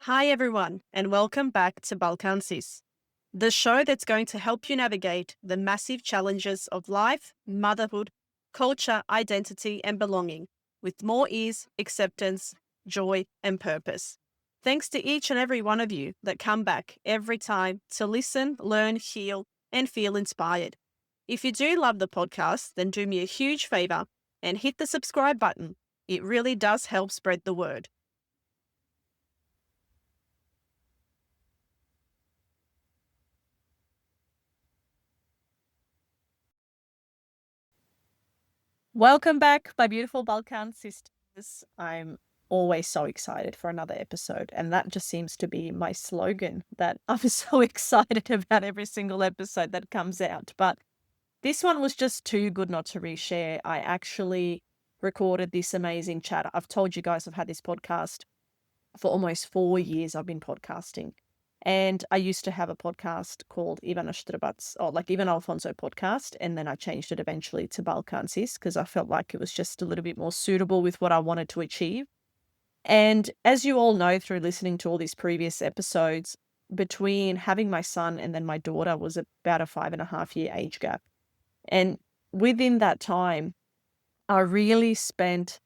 Hi, everyone, and welcome back to Balkansis, the show that's going to help you navigate the massive challenges of life, motherhood, culture, identity, and belonging with more ease, acceptance, joy, and purpose. Thanks to each and every one of you that come back every time to listen, learn, heal, and feel inspired. If you do love the podcast, then do me a huge favor and hit the subscribe button. It really does help spread the word. Welcome back, my beautiful Balkan sisters. I'm always so excited for another episode, and that just seems to be my slogan that I'm so excited about every single episode that comes out. But this one was just too good not to reshare. I actually recorded this amazing chat. I've told you guys I've had this podcast for almost 4 years. I've been podcasting. And I used to have a podcast called Ivan Oštrbac, or like Ivan Alfonso podcast. And then I changed it eventually to Balkansis because I felt like it was just a little bit more suitable with what I wanted to achieve. And as you all know through listening to all these previous episodes, between having my son and then my daughter was about a 5.5 year age gap. And within that time, I really spent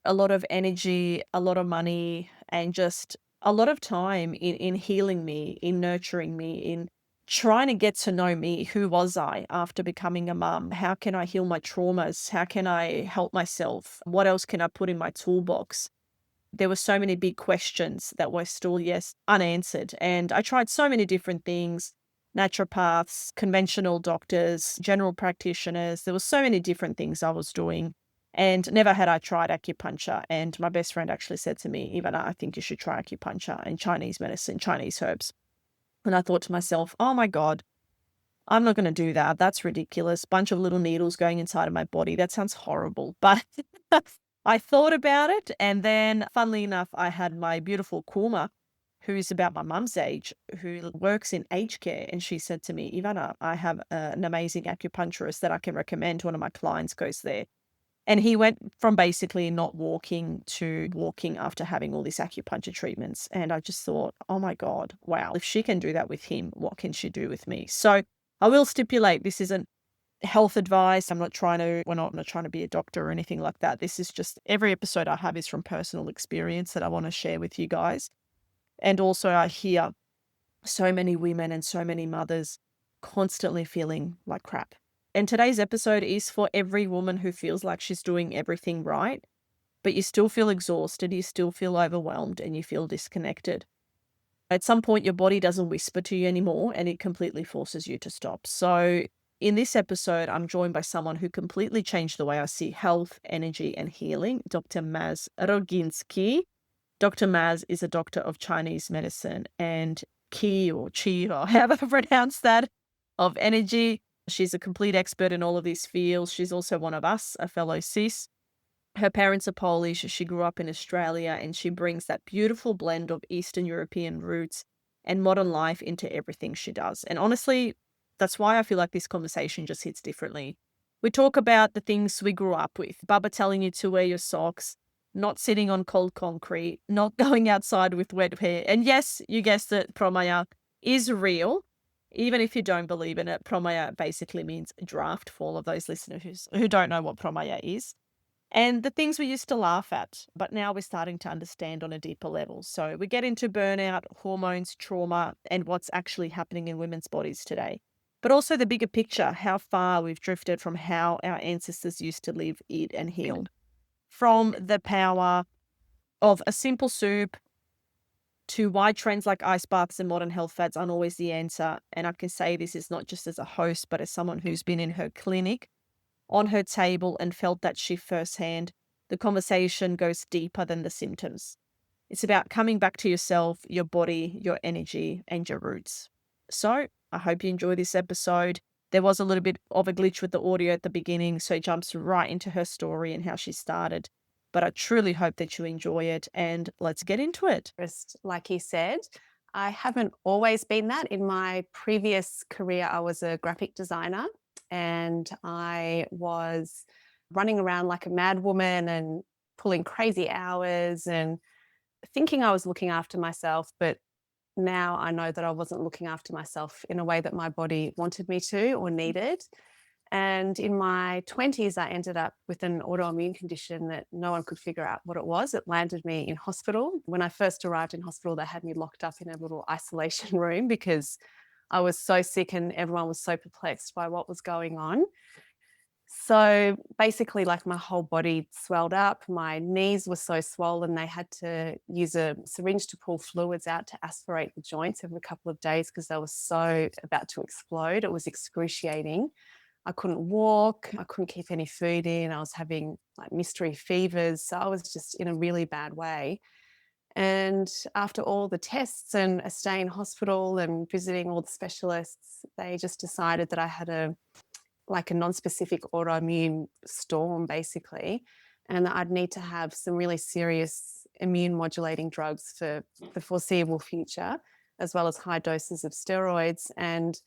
a lot of energy, a lot of money, and just a lot of time in healing me, in nurturing me, in trying to get to know me. Who was I after becoming a mum? How can I heal my traumas? How can I help myself? What else can I put in my toolbox? There were so many big questions that were still, yes, unanswered. And I tried so many different things, naturopaths, conventional doctors, general practitioners. There were so many different things I was doing. And never had I tried acupuncture. And my best friend actually said to me, Ivana, I think you should try acupuncture and Chinese medicine, Chinese herbs. And I thought to myself, oh my God, I'm not going to do that. That's ridiculous. Bunch of little needles going inside of my body. That sounds horrible. But I thought about it. And then, funnily enough, I had my beautiful Kuma, who is about my mum's age, who works in aged care. And she said to me, Ivana, I have an amazing acupuncturist that I can recommend. One of my clients goes there. And he went from basically not walking to walking after having all these acupuncture treatments. And I just thought, oh my God, wow, if she can do that with him, what can she do with me? So I will stipulate this isn't health advice. We're not trying to be a doctor or anything like that. This is just every episode I have is from personal experience that I want to share with you guys. And also, I hear so many women and so many mothers constantly feeling like crap. And today's episode is for every woman who feels like she's doing everything right, but you still feel exhausted, you still feel overwhelmed, and you feel disconnected. At some point, your body doesn't whisper to you anymore, and it completely forces you to stop. So, in this episode, I'm joined by someone who completely changed the way I see health, energy, and healing, Dr. Maz Roginski. Dr. Maz is a doctor of Chinese medicine and Qi or Qi, or however I pronounce that, of energy. She's a complete expert in all of these fields. She's also one of us, a fellow cis. Her parents are Polish. She grew up in Australia, and she brings that beautiful blend of Eastern European roots and modern life into everything she does. And honestly, that's why I feel like this conversation just hits differently. We talk about the things we grew up with. Baba telling you to wear your socks, not sitting on cold concrete, not going outside with wet hair. And yes, you guessed it, Promaya is real. Even if you don't believe in it, Promaya basically means draft for all of those listeners who don't know what Promaya is. And the things we used to laugh at, but now we're starting to understand on a deeper level. So we get into burnout, hormones, trauma, and what's actually happening in women's bodies today. But also the bigger picture, how far we've drifted from how our ancestors used to live, eat, and heal. From the power of a simple soup to why trends like ice baths and modern health fads aren't always the answer. And I can say this is not just as a host, but as someone who's been in her clinic, on her table, and felt that shift firsthand. The conversation goes deeper than the symptoms. It's about coming back to yourself, your body, your energy, and your roots. So I hope you enjoy this episode. There was a little bit of a glitch with the audio at the beginning, so it jumps right into her story and how she started. But I truly hope that you enjoy it, and let's get into it. Just like you said, I haven't always been that. In my previous career, I was a graphic designer and I was running around like a mad woman and pulling crazy hours and thinking I was looking after myself, but now I know that I wasn't looking after myself in a way that my body wanted me to or needed. And in my 20s, I ended up with an autoimmune condition that no one could figure out what it was. It landed me in hospital. When I first arrived in hospital, they had me locked up in a little isolation room because I was so sick and everyone was so perplexed by what was going on. So basically, like my whole body swelled up. My knees were so swollen, they had to use a syringe to pull fluids out to aspirate the joints every couple of days because they were so about to explode. It was excruciating. I couldn't walk, I couldn't keep any food in. I was having like mystery fevers. So I was just in a really bad way. And after all the tests and a stay in hospital and visiting all the specialists, they just decided that I had a non-specific autoimmune storm basically, and that I'd need to have some really serious immune modulating drugs for the foreseeable future, as well as high doses of steroids. And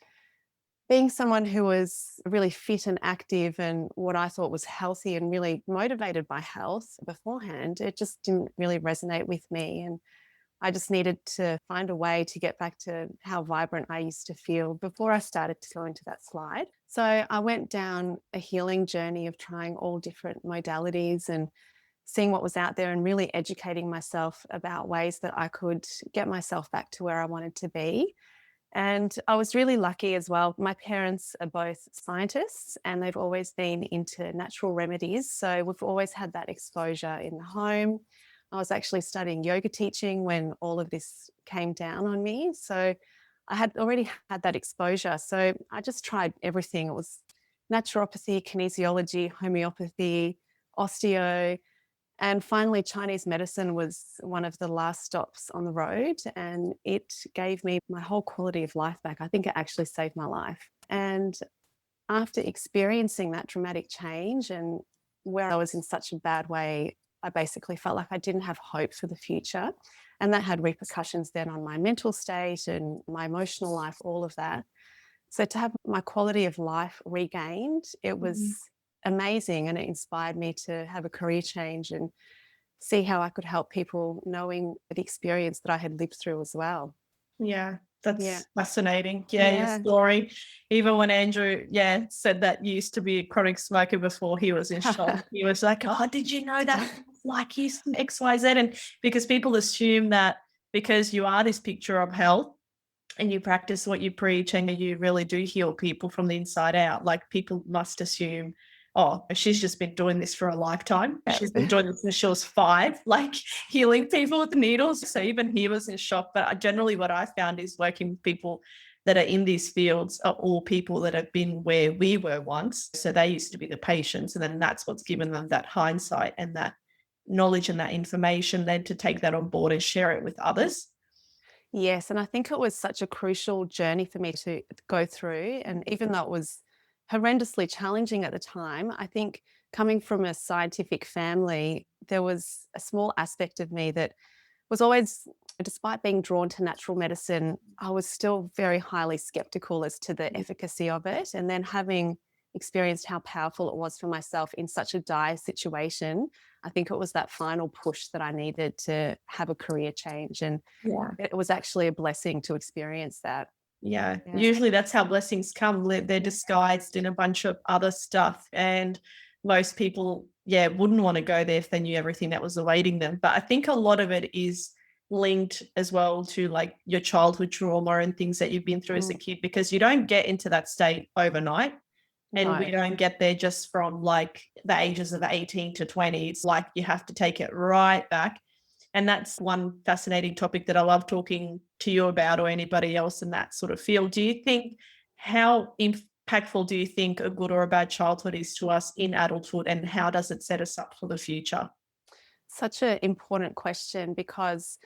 being someone who was really fit and active and what I thought was healthy and really motivated by health beforehand, it just didn't really resonate with me. And I just needed to find a way to get back to how vibrant I used to feel before I started to go into that slide. So I went down a healing journey of trying all different modalities and seeing what was out there and really educating myself about ways that I could get myself back to where I wanted to be. And I was really lucky as well. My parents are both scientists and they've always been into natural remedies. So we've always had that exposure in the home. I was actually studying yoga teaching when all of this came down on me. So I had already had that exposure. So I just tried everything. It was naturopathy, kinesiology, homeopathy, osteo, and finally, Chinese medicine was one of the last stops on the road, and it gave me my whole quality of life back. I think it actually saved my life. And after experiencing that dramatic change and where I was in such a bad way, I basically felt like I didn't have hope for the future. And that had repercussions then on my mental state and my emotional life, all of that. So to have my quality of life regained, it was Mhm. amazing, and it inspired me to have a career change and see how I could help people knowing the experience that I had lived through as well. Yeah, Yeah. that's fascinating. Yeah, your Yeah. story. Even when Andrew, yeah, said that you used to be a chronic smoker before, he was in shock. He was like, "Oh, did you know that? Like, you XYZ." And because people assume that because you are this picture of health and you practice what you preach and you really do heal people from the inside out, like people must assume, oh, she's just been doing this for a lifetime. She's been doing this since she was 5, like healing people with needles. So even he was in shock. But generally, what I found is working with people that are in these fields are all people that have been where we were once. So they used to be the patients. And then that's what's given them that hindsight and that knowledge and that information, then to take that on board and share it with others. Yes, and I think it was such a crucial journey for me to go through. And even though it was horrendously challenging at the time, I think coming from a scientific family, there was a small aspect of me that was always, despite being drawn to natural medicine, I was still very highly skeptical as to the efficacy of it. And then having experienced how powerful it was for myself in such a dire situation, I think it was that final push that I needed to have a career change. And Yeah. it was actually a blessing to experience that. Yeah, Yeah. usually that's how blessings come. They're disguised in a bunch of other stuff, and most people, yeah, wouldn't want to go there if they knew everything that was awaiting them. But I think a lot of it is linked as well to like your childhood trauma and things that you've been through as a Mm, kid, because you don't get into that state overnight. And we no. don't get there just from like the ages of 18 to 20. It's like you have to take it right back. And that's one fascinating topic that I love talking to you about, or anybody else in that sort of field. Do you think, how impactful do you think a good or a bad childhood is to us in adulthood, and how does it set us up for the future? Such an important question because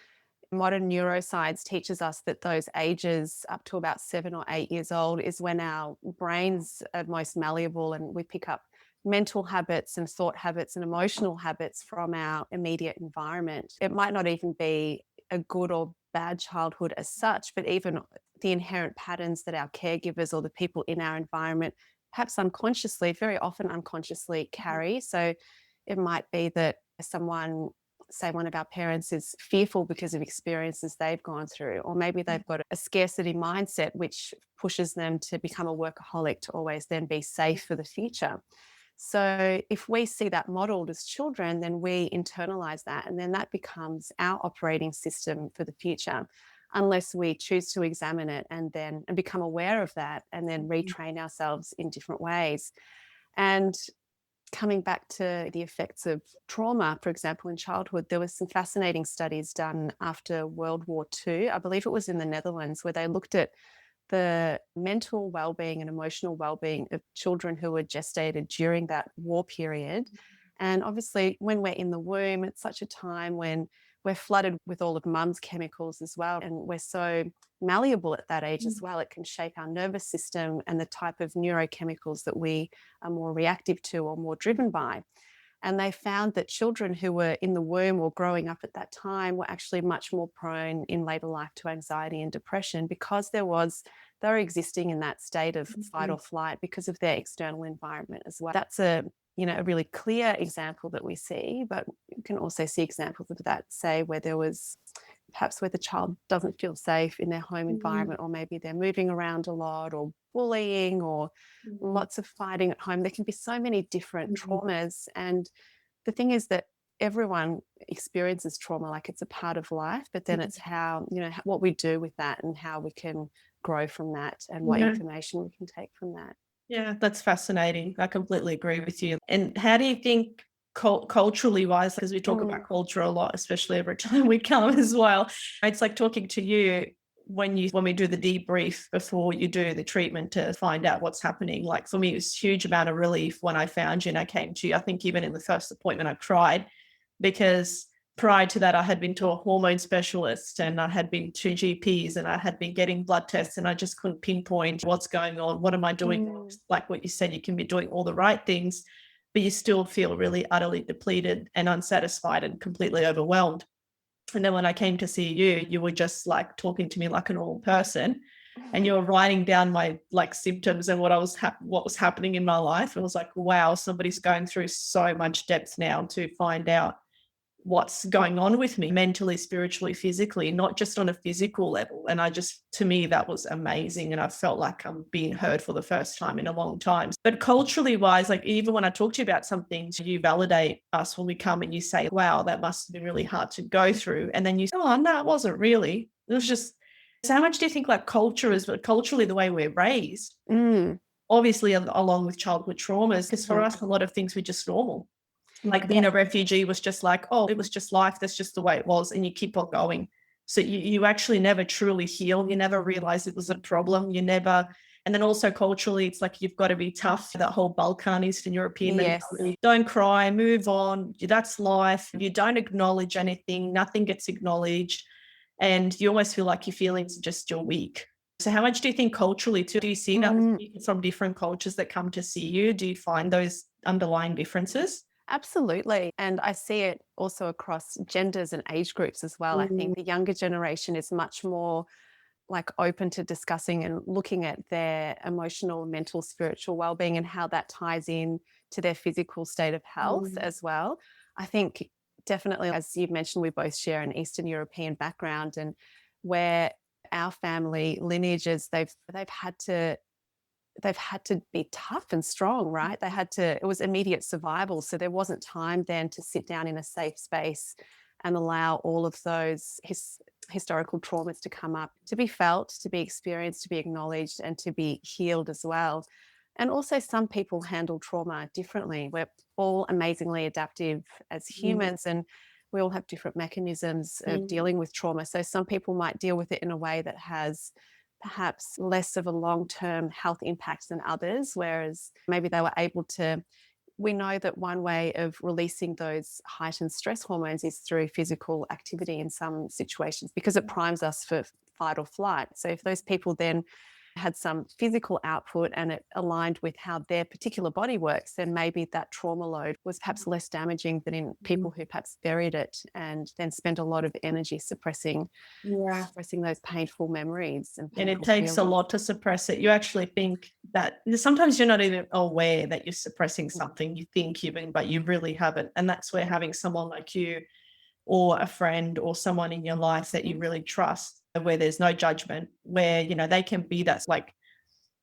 modern neuroscience teaches us that those ages up to about 7 or 8 years old is when our brains are most malleable and we pick up mental habits and thought habits and emotional habits from our immediate environment. It might not even be a good or bad childhood as such, but even the inherent patterns that our caregivers or the people in our environment, perhaps unconsciously, very often unconsciously carry. So it might be that someone say one of our parents is fearful because of experiences they've gone through, or maybe they've got a scarcity mindset, which pushes them to become a workaholic to always then be safe for the future. So if we see that modeled as children, then we internalize that, and then that becomes our operating system for the future, unless we choose to examine it and become aware of that and then retrain ourselves in different ways. And coming back to the effects of trauma, for example, in childhood, there was some fascinating studies done after World War II. I believe it was in the Netherlands, where they looked at the mental well-being and emotional well-being of children who were gestated during that war period. And obviously, when we're in the womb, it's such a time when we're flooded with all of mum's chemicals as well. And we're so malleable at that age as well. It can shape our nervous system and the type of neurochemicals that we are more reactive to or more driven by. And they found that children who were in the womb or growing up at that time were actually much more prone in later life to anxiety and depression, because they were existing in that state of fight or flight because of their external environment as well. That's a really clear example that we see, but you can also see examples of that, say, where there was perhaps where the child doesn't feel safe in their home environment, or maybe they're moving around a lot, or bullying, or lots of fighting at home. There can be so many different traumas. And the thing is that everyone experiences trauma, like it's a part of life, but then it's how, what we do with that and how we can grow from that and what Yeah. information we can take from that. Yeah, that's fascinating. I completely agree with you. And how do you think culturally wise, because we talk about culture a lot, especially every time we come as well. It's like talking to you when we do the debrief before you do the treatment to find out what's happening. Like for me, it was a huge amount of relief when I found you and I came to you. I think even in the first appointment I cried, because prior to that, I had been to a hormone specialist and I had been to GPs and I had been getting blood tests, and I just couldn't pinpoint what's going on. What am I doing? Like what you said, you can be doing all the right things, but you still feel really utterly depleted and unsatisfied and completely overwhelmed. And then when I came to see you, you were just like talking to me like a normal person, and you were writing down my like symptoms and what was happening in my life. It was like, wow, somebody's going through so much depth now to find out what's going on with me mentally, spiritually, physically, not just on a physical level. And to me, that was amazing. And I felt like I'm being heard for the first time in a long time. But culturally wise, like even when I talk to you about something, you validate us when we come and you say, wow, that must have been really hard to go through. And then you say, oh, no, it wasn't really. It was just, so how much do you think like culture is, but culturally the way we're raised, obviously along with childhood traumas, because for us, a lot of things were just normal. Like being a refugee was just like, oh, it was just life. That's just the way it was. And you keep on going. So you actually never truly heal. You never realize it was a problem. And then also culturally, it's like you've got to be tough. That whole Balkan, Eastern European mentality. Don't cry, move on. That's life. You don't acknowledge anything. Nothing gets acknowledged. And you almost feel like your feelings are just you're weak. So how much do you think culturally too? Do you see that from different cultures that come to see you? Do you find those underlying differences? Absolutely. And I see it also across genders and age groups as well. I think the younger generation is much more like open to discussing and looking at their emotional, mental, spiritual well-being and how that ties in to their physical state of health as well. I think definitely, as you mentioned, we both share an Eastern European background, and where our family lineages, they've had to be tough and strong, right? It was immediate survival. So there wasn't time then to sit down in a safe space and allow all of those historical traumas to come up, to be felt, to be experienced, to be acknowledged, and to be healed as well. And also, some people handle trauma differently. We're all amazingly adaptive as humans, and we all have different mechanisms of dealing with trauma. So some people might deal with it in a way that has perhaps less of a long-term health impact than others, whereas maybe they were able to. We know that one way of releasing those heightened stress hormones is through physical activity in some situations, because it primes us for fight or flight. So if those people then had some physical output and it aligned with how their particular body works, then maybe that trauma load was perhaps less damaging than in people who perhaps buried it and then spent a lot of energy suppressing those painful memories. And it takes a lot to suppress it. You actually think that sometimes you're not even aware that you're suppressing something. You think you've been, but you really haven't. And that's where having someone like you or a friend or someone in your life that you really trust, where there's no judgment, where, they can be that's like,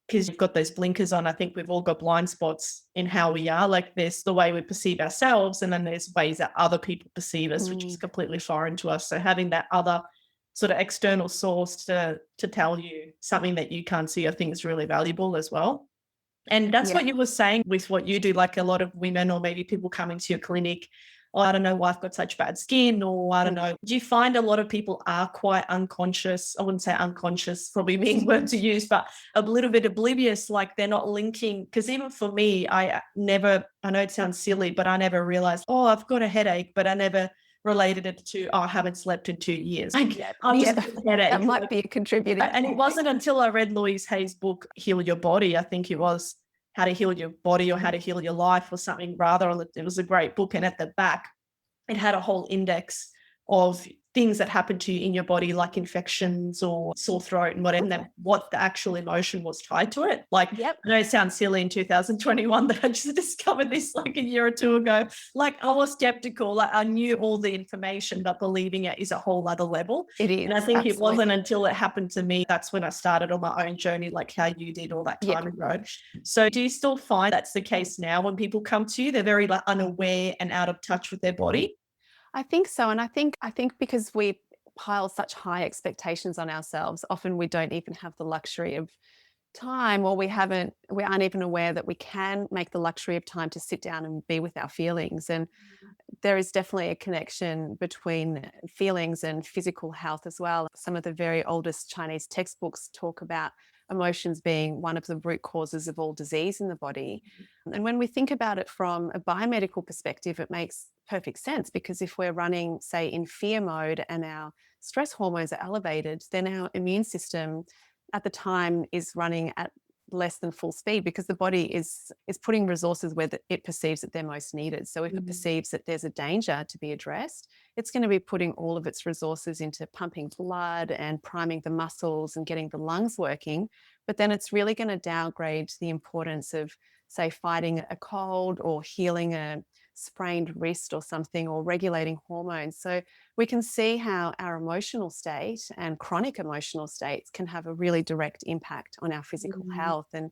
because you've got those blinkers on. I think we've all got blind spots in how we are. Like there's the way we perceive ourselves, and then there's ways that other people perceive us, which is Mm. completely foreign to us. So having that other sort of external source to tell you something that you can't see, I think is really valuable as well. And that's Yeah. what you were saying with what you do, like a lot of women or maybe people coming to your clinic, "Oh, I don't know why I've got such bad skin," or I don't Mm. know. Do you find a lot of people are quite unconscious? I wouldn't say unconscious, probably being word to use, but a little bit oblivious, like they're not linking. Because even for me, I know it sounds silly, but I never realized, oh, I've got a headache, but I never related it to, oh, I haven't slept in 2 years. Like Yeah. I've Yeah. just got a headache. That might be a contributing And it wasn't until I read Louise Hay's book, Heal Your Body, I think it was How to Heal Your Body or How to Heal Your Life or something rather. It was a great book. And at the back, it had a whole index of things that happen to you in your body, like infections or sore throat and whatever, and then what the actual emotion was tied to it. Like, Yep. I know it sounds silly in 2021 that I just discovered this like a year or two ago. Like, I was skeptical. Like, I knew all the information, but believing it is a whole other level. It And I is. think it wasn't Absolutely. until it happened to me, that's when I started on my own journey, like how you did all that Yeah. time ago. So do you still find that's the case now when people come to you? They're very like unaware and out of touch with their body? I think so. And I think because we pile such high expectations on ourselves, often we don't even have the luxury of time, or we aren't even aware that we can make the luxury of time to sit down and be with our feelings. And there is definitely a connection between feelings and physical health as well. Some of the very oldest Chinese textbooks talk about emotions being one of the root causes of all disease in the body. And when we think about it from a biomedical perspective, it makes perfect sense, because if we're running, say, in fear mode and our stress hormones are elevated, then our immune system at the time is running at less than full speed, because the body is putting resources where it perceives that they're most needed. So if it Mhm. perceives that there's a danger to be addressed, it's going to be putting all of its resources into pumping blood and priming the muscles and getting the lungs working. But then it's really going to downgrade the importance of, say, fighting a cold or healing a sprained wrist or something, or regulating hormones. So we can see how our emotional state and chronic emotional states can have a really direct impact on our physical Mhm. health. And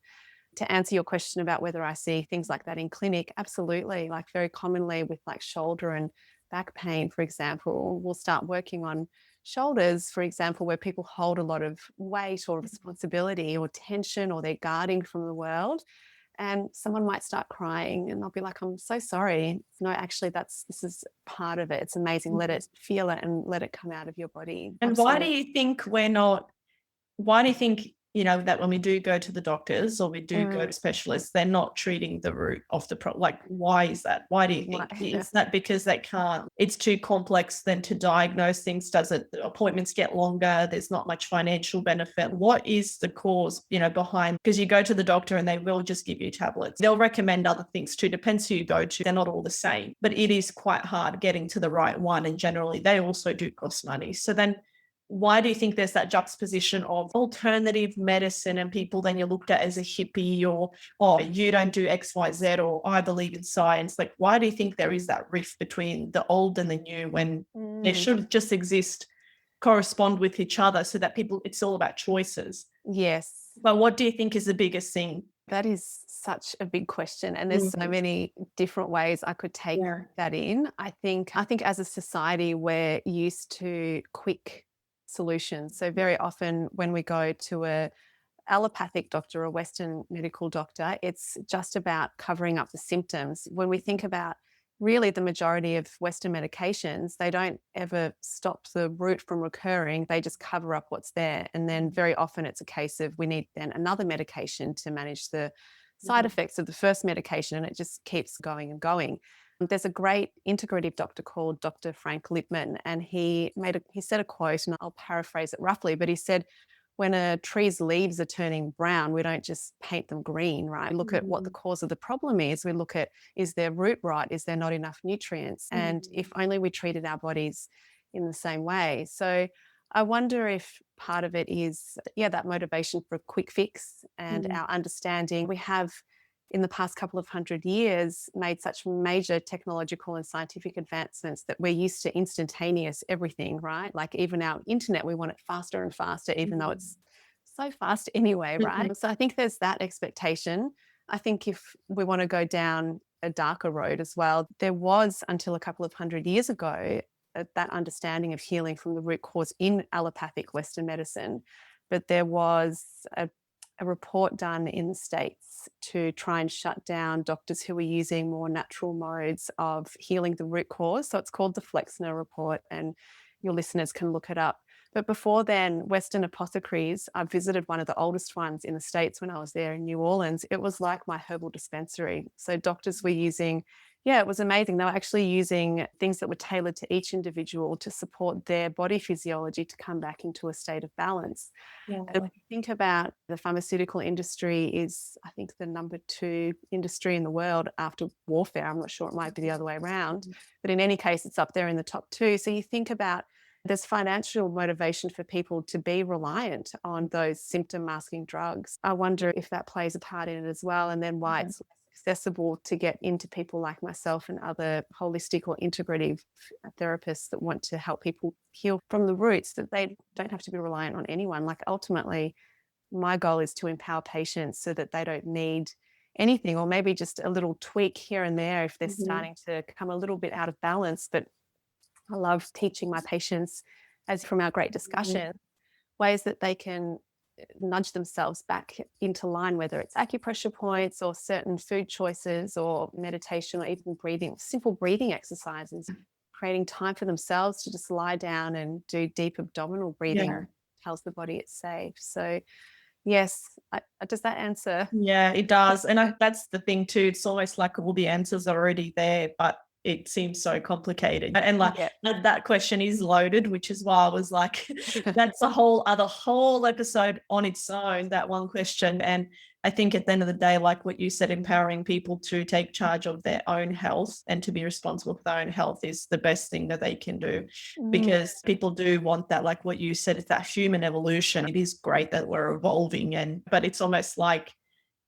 to answer your question about whether I see things like that in clinic, absolutely. Like very commonly with like shoulder and back pain, for example, we'll start working on shoulders, for example, where people hold a lot of weight or responsibility or tension, or they're guarding from the world. And someone might start crying and they'll be like, I'm so sorry. No, actually, this is part of it. It's amazing. Let it, feel it, and let it come out of your body. And why do Absolutely. you think we're not why do you think, that when we do go to the doctors or we do go Mm, to specialists, they're not treating the root of the problem? Like, why is that? Why do you my- think? Is that because they can't, it's too complex then to diagnose things? Does it, the appointments get longer? There's not much financial benefit. What is the cause, behind? Because you go to the doctor and they will just give you tablets. They'll recommend other things too. Depends who you go to. They're not all the same, but it is quite hard getting to the right one. And generally, they also do cost money. So then, why do you think there's that juxtaposition of alternative medicine and people then you're looked at as a hippie, or, oh, you don't do XYZ, or I believe in science? Like, why do you think there is that rift between the old and the new when they mm, should just exist, correspond with each other so that people, it's all about choices? yes. But what do you think is the biggest thing? That is such a big question, and there's so Mhm. many different ways I could take Yeah. that in. I think as a society we're used to quick solutions. So very often when we go to a allopathic doctor, a Western medical doctor, it's just about covering up the symptoms. When we think about really the majority of Western medications, they don't ever stop the root from recurring. They just cover up what's there. And then very often it's a case of we need then another medication to manage the side Mhm. effects of the first medication. And it just keeps going and going. There's a great integrative doctor called Dr. Frank Lipman, and he said a quote, and I'll paraphrase it roughly, but he said, when a tree's leaves are turning brown, we don't just paint them green, right? We look at what the Mhm. cause of the problem is. We look at, is their root right? Is there not enough nutrients? And if Mhm. only we treated our bodies in the same way. So I wonder if part of it is, yeah, that motivation for a quick fix and Mhm. our understanding. We have in the past couple of 100 years made such major technological and scientific advancements that we're used to instantaneous everything, right? Like even our internet, we want it faster and faster, even though it's so fast anyway, right? So I think there's that expectation. I think if we want to go down a darker road as well, there was until a couple of 100 years ago that understanding of healing from the root cause in allopathic Western medicine. But there was a report done in the States to try and shut down doctors who were using more natural modes of healing the root cause. So it's called the Flexner Report, and your listeners can look it up. But before then, Western apothecaries, I visited one of the oldest ones in the States when I was there in New Orleans. It was like my herbal dispensary. So doctors were using, yeah, it was amazing. They were actually using things that were tailored to each individual to support their body physiology to come back into a state of balance. Yeah. And if you think about the pharmaceutical industry is, I think, the number 2 industry in the world after warfare. I'm not sure, it might be the other way around. But in any case, it's up there in the top 2. So you think about there's financial motivation for people to be reliant on those symptom masking drugs. I wonder if that plays a part in it as well, and then why it's less accessible to get into people like myself and other holistic or integrative therapists that want to help people heal from the roots, that they don't have to be reliant on anyone. Like ultimately, my goal is to empower patients so that they don't need anything, or maybe just a little tweak here and there if they're starting to come a little bit out of balance. But I love teaching my patients, as from our great discussion, ways that they can nudge themselves back into line, whether it's acupressure points or certain food choices or meditation or even breathing, simple breathing exercises, creating time for themselves to just lie down and do deep abdominal breathing tells the body it's safe. So yes, does that answer? Yeah, it does. And that's the thing too. It's almost like all the answers are already there, but it seems so complicated. And like that question is loaded, which is why I was like, that's a whole episode on its own, that one question. And I think at the end of the day, like what you said, empowering people to take charge of their own health and to be responsible for their own health is the best thing that they can do, because people do want that, like what you said, it's that human evolution. It is great that we're evolving, but it's almost like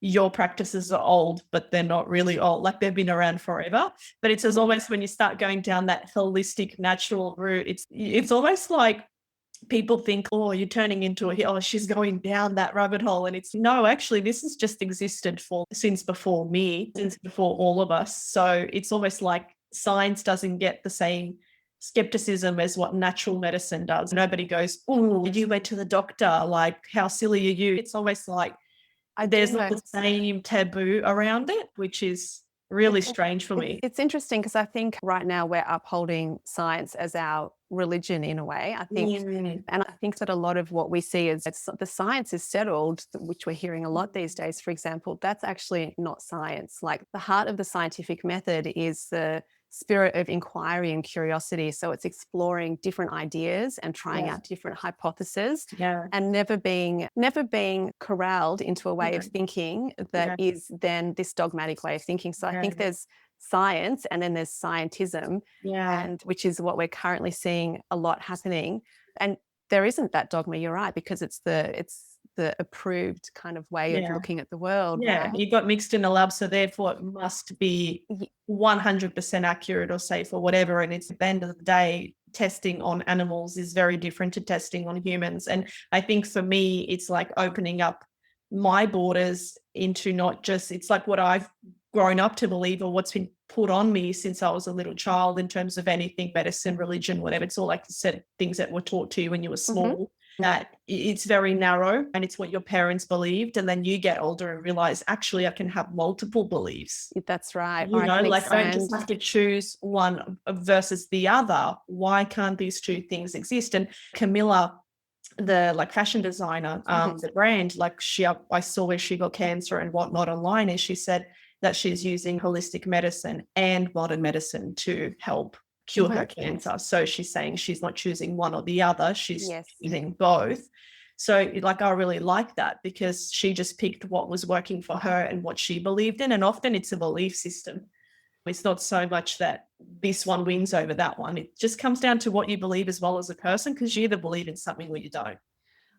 your practices are old, but they're not really old. Like they've been around forever. But it's as almost when you start going down that holistic, natural route, it's almost like people think, oh, you're turning into she's going down that rabbit hole. And it's no, actually, this has just existed since before me, since before all of us. So it's almost like science doesn't get the same skepticism as what natural medicine does. Nobody goes, oh, you went to the doctor, like how silly are you? It's almost like there's not the same taboo around it, which is really strange for me. It's interesting because I think right now we're upholding science as our religion in a way. I think, and I think that a lot of what we see is the science is settled, which we're hearing a lot these days, for example, that's actually not science. Like the heart of the scientific method is the spirit of inquiry and curiosity. So it's exploring different ideas and trying out different hypotheses, and never being corralled into a way of thinking that is then this dogmatic way of thinking. So I think there's science and then there's scientism, and which is what we're currently seeing a lot happening. And there isn't that dogma, you're right, because it's the approved kind of way of looking at the world. Yeah, right? it got mixed in a lab, so therefore it must be 100% accurate or safe or whatever. And it's at the end of the day, testing on animals is very different to testing on humans. And I think for me, it's like opening up my borders into not just, it's like what I've grown up to believe or what's been put on me since I was a little child in terms of anything, medicine, religion, whatever. It's all like said things that were taught to you when you were small. That it's very narrow and it's what your parents believed. And then you get older and realize, actually, I can have multiple beliefs. That's right. You know, like I don't just have to choose one versus the other. Why can't these two things exist? And Camilla, the like fashion designer, the brand, like I saw where she got cancer and whatnot online, and she said that she's using holistic medicine and modern medicine to help cure her cancer. So she's saying she's not choosing one or the other, she's using both. So like I really like that, because she just picked what was working for her and what she believed in. And often it's a belief system. It's not so much that this one wins over that one. It just comes down to what you believe as well as a person, because you either believe in something or you don't.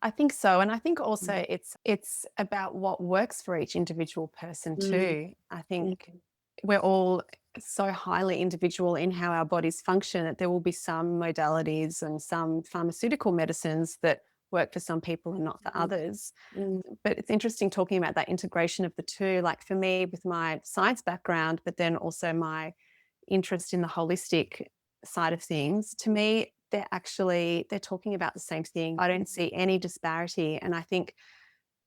I think so, and I think Mm, also it's about what works for each individual person mm, too. I think mm, we're all so highly individual in how our bodies function that there will be some modalities and some pharmaceutical medicines that work for some people and not for mm, others. mm, But it's interesting talking about that integration of the two. Like for me, with my science background, but then also my interest in the holistic side of things, to me, they're talking about the same thing. I don't see any disparity. And I think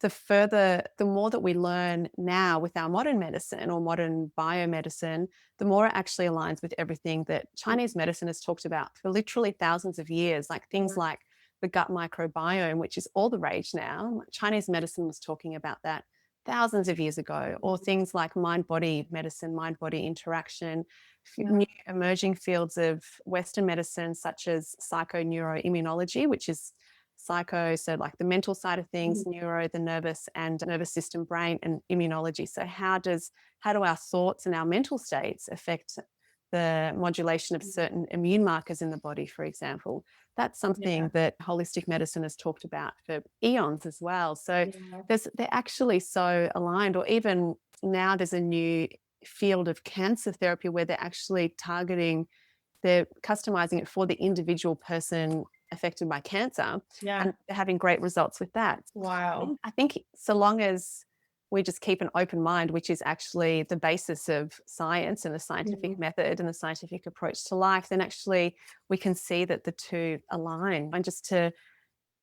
the more that we learn now with our modern medicine or modern biomedicine, the more it actually aligns with everything that Chinese medicine has talked about for literally thousands of years, like things mm, like the gut microbiome, which is all the rage now. Chinese medicine was talking about that thousands of years ago, or things like mind body medicine, mind body interaction, yeah, new emerging fields of Western medicine, such as psychoneuroimmunology, which is psycho, so like the mental side of things, mm, neuro, the nervous system, brain, and immunology. So how do our thoughts and our mental states affect the modulation of mm, certain immune markers in the body, for example? That's yeah, something that holistic medicine has talked about for eons as well. So yeah, they're actually so aligned, or even now there's a new field of cancer therapy where they're customizing it for the individual person affected by cancer, yeah. and they're having great results with that. Wow. I think so long as we just keep an open mind, which is actually the basis of science and the scientific Mm, method and the scientific approach to life, then actually we can see that the two align. And just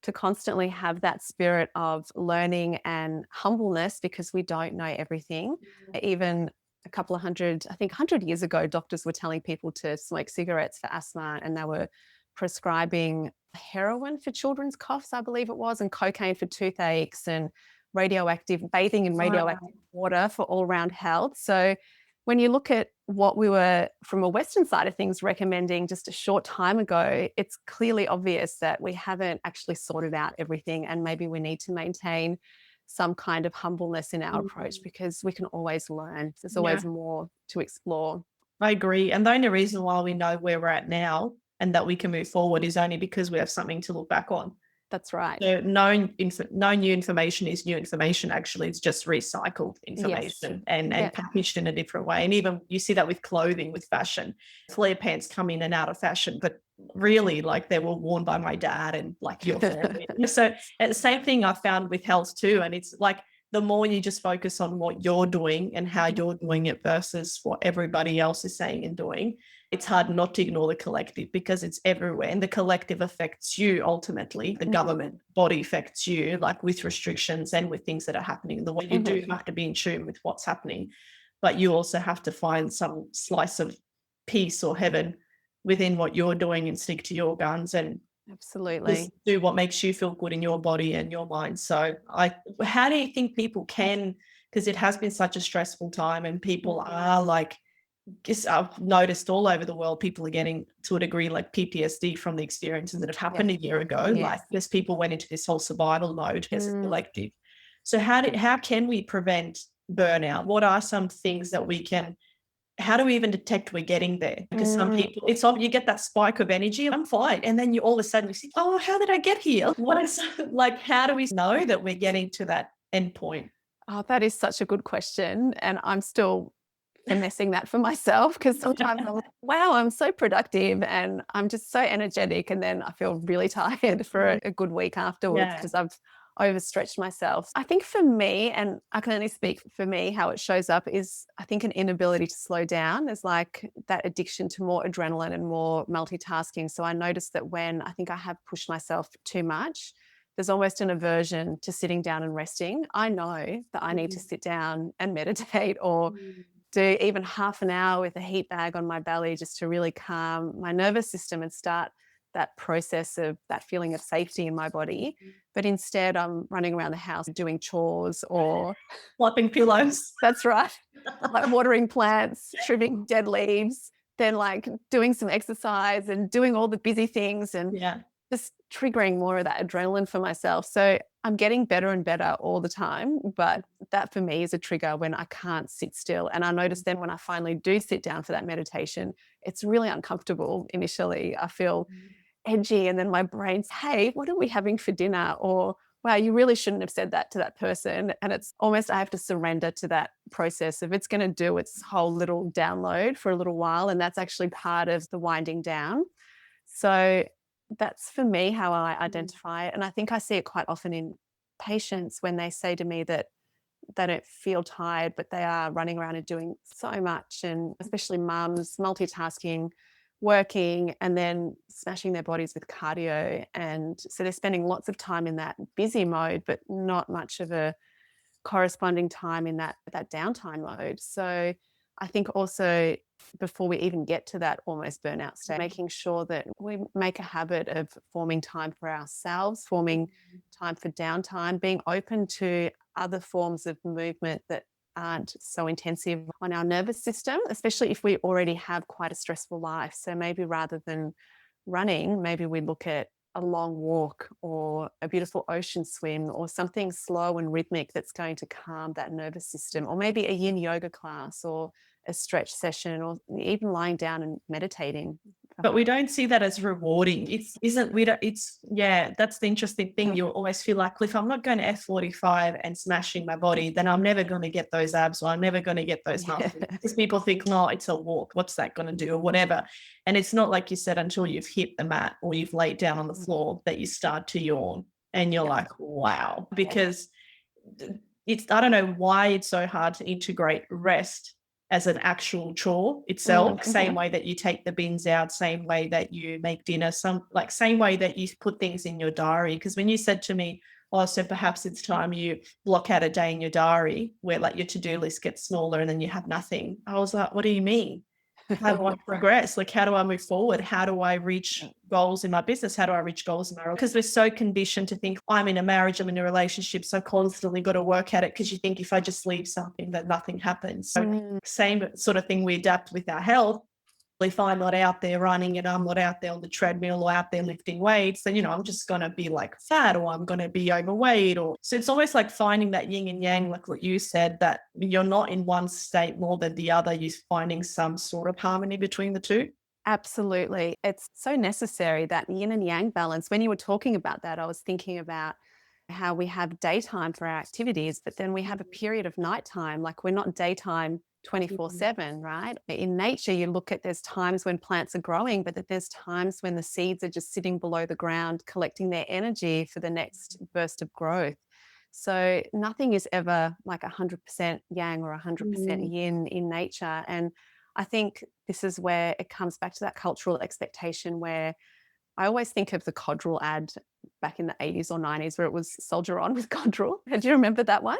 to constantly have that spirit of learning and humbleness because we don't know everything. mm, Even a couple of hundred, I think 100 years ago, doctors were telling people to smoke cigarettes for asthma, and they were prescribing heroin for children's coughs, I believe it was, and cocaine for toothaches, and radioactive bathing in wow. radioactive water for all round health. So when you look at what we were from a Western side of things recommending just a short time ago, it's clearly obvious that we haven't actually sorted out everything. And maybe we need to maintain some kind of humbleness in our approach Mm, because we can always learn. There's yeah. always more to explore. I agree. And the only reason why we know where we're at now and that we can move forward is only because we have something to look back on. That's right. So no new information is new information. Actually, it's just recycled Yes. information Yeah. and packaged in a different way. And even you see that with clothing, with fashion. Flare pants come in and out of fashion, but really, like they were worn by my dad and like your family. So the same thing I found with health too. And it's like the more you just focus on what you're doing and how you're doing it versus what everybody else is saying and doing, it's hard not to ignore the collective because it's everywhere. And the collective affects you ultimately. The government body affects you, like with restrictions and with things that are happening. The way you Mhm. do have to be in tune with what's happening, but you also have to find some slice of peace or heaven within what you're doing and stick to your guns and just Absolutely. do what makes you feel good in your body and your mind. So how do you think people can, because it has been such a stressful time and people are like, guess I've noticed all over the world, people are getting to a degree like PTSD from the experiences that have Yes. happened a year ago. Like Yes. just people went into this whole survival mode as a Mm. collective. So how can we prevent burnout? What are some things that we can how do we even detect we're getting there? Because some Mm. people, it's you get that spike of energy, I'm fine. And then you all of a sudden you see, oh, how did I get here? What is like, how do we know that we're getting to that end point? Oh, that is such a good question. And I'm still finessing that for myself because sometimes I'm like, wow, I'm so productive and I'm just so energetic. And then I feel really tired for a good week afterwards Yeah. because I've overstretched myself. I think for me, and I can only speak for me, how it shows up is I think an inability to slow down. There's like that addiction to more adrenaline and more multitasking. So I noticed that when I think I have pushed myself too much, there's almost an aversion to sitting down and resting. I know that I need to Mhm. sit down and meditate or do even half an hour with a heat bag on my belly just to really calm my nervous system and start that process of that feeling of safety in my body. But instead, I'm running around the house doing chores or Flipping pillows. that's right, like watering plants, trimming dead leaves, then like doing some exercise and doing all the busy things and Yeah. just triggering more of that adrenaline for myself. So I'm getting better and better all the time. But that for me is a trigger when I can't sit still. And I notice then when I finally do sit down for that meditation, it's really uncomfortable initially. I feel edgy. And then my brain's, hey, what are we having for dinner? Or, wow, you really shouldn't have said that to that person. And it's almost, I have to surrender to that process of it's going to do its whole little download for a little while. And that's actually part of the winding down. So that's for me how I identify it. And I think I see it quite often in patients when they say to me that they don't feel tired, but they are running around and doing so much. And especially mums, multitasking, working, and then smashing their bodies with cardio. And so they're spending lots of time in that busy mode, but not much of a corresponding time in that downtime mode. So I think also before we even get to that almost burnout state, making sure that we make a habit of forming time for ourselves, forming time for downtime, being open to other forms of movement that aren't so intensive on our nervous system, especially if we already have quite a stressful life. So maybe rather than running, maybe we look at a long walk or a beautiful ocean swim or something slow and rhythmic that's going to calm that nervous system, or maybe a yin yoga class or a stretch session, or even lying down and meditating. But we don't see that as rewarding. It's isn't we don't it's yeah, that's the interesting thing. You'll always feel like, if I'm not going to F45 and smashing my body, then I'm never going to get those abs, or I'm never going to get those muscles. Because people think, no, it's a walk. What's that going to do, or whatever. And it's not, like you said, until you've hit the mat or you've laid down on the floor that you start to yawn and you're like, wow. Because it's, I don't know why it's so hard to integrate rest as an actual chore itself. Same way that you take the bins out, same way that you make dinner, same way that you put things in your diary. Because when you said to me, oh, so perhaps it's time you block out a day in your diary where like your to-do list gets smaller and then you have nothing, I was like, what do you mean? How do I progress? Like, how do I move forward? How do I reach goals in my business? How do I reach goals in my relationship? Because we're so conditioned to think, I'm in a marriage, I'm in a relationship, so constantly got to work at it, because you think if I just leave something that nothing happens. So same sort of thing we adapt with our health. If I'm not out there running and I'm not out there on the treadmill or out there lifting weights, then, I'm just going to be like fat, or I'm going to be overweight. Or so it's almost like finding that yin and yang, like what you said, that you're not in one state more than the other. You're finding some sort of harmony between the two. Absolutely. It's so necessary, that yin and yang balance. When you were talking about that, I was thinking about how we have daytime for our activities, but then we have a period of nighttime. Like, we're not daytime 24/7, right? In nature, you look at, there's times when plants are growing, but that there's times when the seeds are just sitting below the ground, collecting their energy for the next burst of growth. So nothing is ever like 100% yang or 100% yin in nature. And I think this is where it comes back to that cultural expectation, where I always think of the Codral ad back in the 80s or 90s, where it was Soldier On with Codral. Do you remember that one?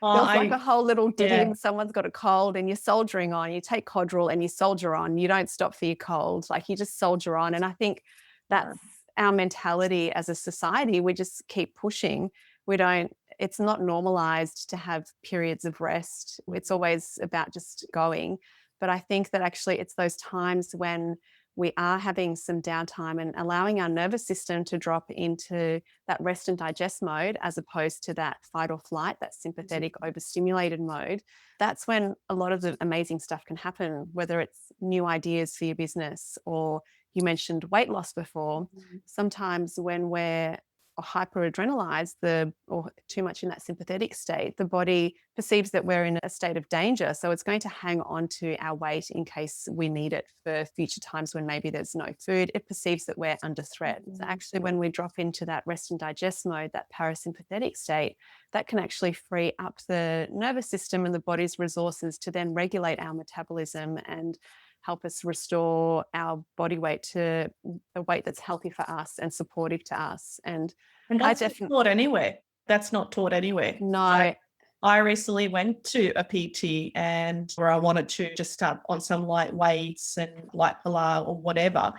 There was like a whole little ditty, and someone's got a cold and you're soldiering on. You take Codral and you soldier on. You don't stop for your cold. Like, you just soldier on. And I think that's our mentality as a society. We just keep pushing. It's not normalized to have periods of rest. It's always about just going. But I think that actually it's those times when we are having some downtime and allowing our nervous system to drop into that rest and digest mode, as opposed to that fight or flight, that sympathetic overstimulated mode. That's when a lot of the amazing stuff can happen, whether it's new ideas for your business, or you mentioned weight loss before. Sometimes when we're hyperadrenalized, or too much in that sympathetic state, the body perceives that we're in a state of danger. So it's going to hang on to our weight in case we need it for future times when maybe there's no food. It perceives that we're under threat. So actually, when we drop into that rest and digest mode, that parasympathetic state, that can actually free up the nervous system and the body's resources to then regulate our metabolism and help us restore our body weight to a weight that's healthy for us and supportive to us. And that's not taught anywhere. That's not taught anywhere. No. I recently went to a PT, and where I wanted to just start on some light weights and light Pilates or whatever.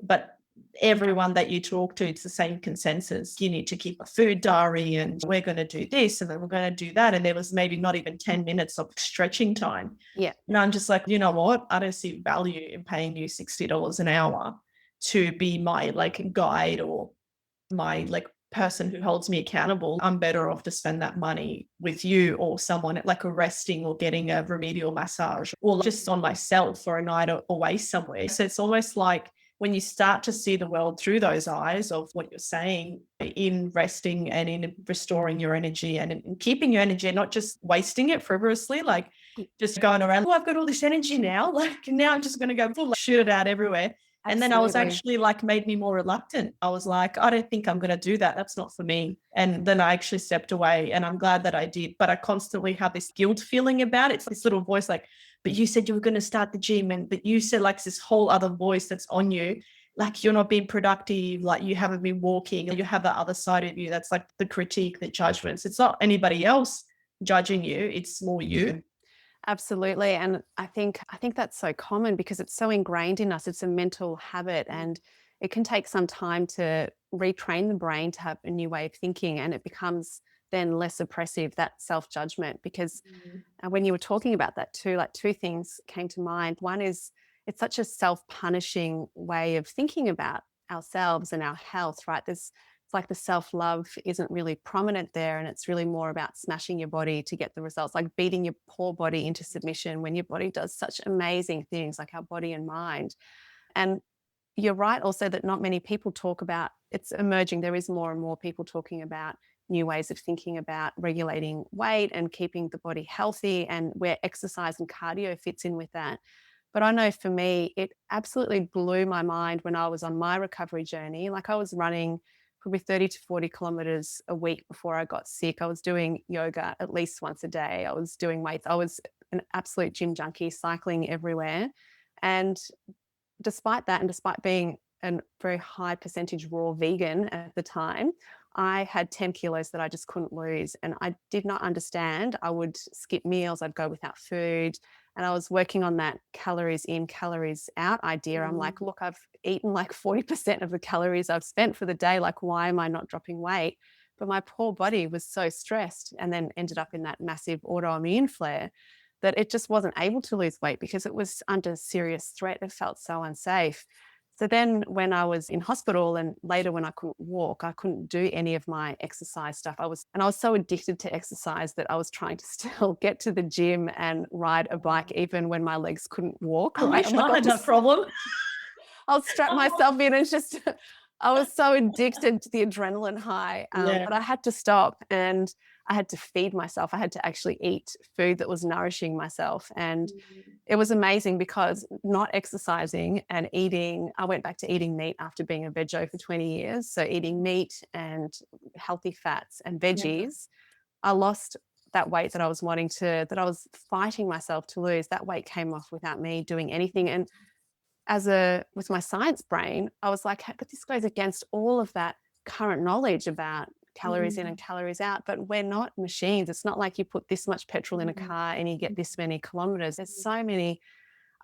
But everyone that you talk to, it's the same consensus. You need to keep a food diary, and we're going to do this, and then we're going to do that. And there was maybe not even 10 minutes of stretching time. Yeah. And I'm just like, you know what? I don't see value in paying you $60 an hour to be my guide, or my person who holds me accountable. I'm better off to spend that money with you, or someone like a resting or getting a remedial massage, or just on myself for a night away somewhere. So it's almost like when you start to see the world through those eyes of what you're saying in resting and in restoring your energy and in keeping your energy and not just wasting it frivolously, like just going around, oh, I've got all this energy now. Like now I'm just going to go full, like, shoot it out everywhere. And then I was Absolutely. actually like, made me more reluctant. I was like, I don't think I'm going to do that. That's not for me. And then I actually stepped away and I'm glad that I did. But I constantly have this guilt feeling about it. It's this little voice like, but you said you were going to start the gym. And but you said like this whole other voice that's on you, like you're not being productive, like you haven't been walking, and you have that other side of you. That's like the critique, the judgments. It's not anybody else judging you. It's more you. Absolutely. And I think that's so common because it's so ingrained in us. It's a mental habit and it can take some time to retrain the brain to have a new way of thinking and it becomes then less oppressive, that self-judgment. Because when you were talking about that too, like two things came to mind. One is it's such a self-punishing way of thinking about ourselves and our health, right? There's it's like the self-love isn't really prominent there and it's really more about smashing your body to get the results, like beating your poor body into submission when your body does such amazing things, like our body and mind. And you're right also that not many people talk about it's emerging. There is more and more people talking about new ways of thinking about regulating weight and keeping the body healthy and where exercise and cardio fits in with that. But I know for me, it absolutely blew my mind when I was on my recovery journey. Like I was running probably 30 to 40 kilometers a week before I got sick. I was doing yoga at least once a day. I was doing weights. I was an absolute gym junkie, cycling everywhere. And despite that, and despite being a very high percentage raw vegan at the time, I had 10 kilos that I just couldn't lose. And I did not understand. I would skip meals, I'd go without food. And I was working on that calories in, calories out idea. I'm like, look, I've eaten like 40% of the calories I've spent for the day. Like, why am I not dropping weight? But my poor body was so stressed and then ended up in that massive autoimmune flare that it just wasn't able to lose weight because it was under serious threat. It felt so unsafe. So then when I was in hospital and later when I couldn't walk, I couldn't do any of my exercise stuff. I was so addicted to exercise that I was trying to still get to the gym and ride a bike even when my legs couldn't walk, I right? wish I'm like, I had that problem. I'll strap myself in and just I was so addicted to the adrenaline high, Yeah. but I had to stop and I had to feed myself. I had to actually eat food that was nourishing myself. And it was amazing because not exercising and eating, I went back to eating meat after being a veggie for 20 years. So eating meat and healthy fats and Yeah. veggies, I lost that weight that I was that I was fighting myself to lose. That weight came off without me doing anything. And with my science brain, I was like, but this goes against all of that current knowledge about calories in and calories out. But we're not machines. It's not like you put this much petrol in a car and you get this many kilometers. There's so many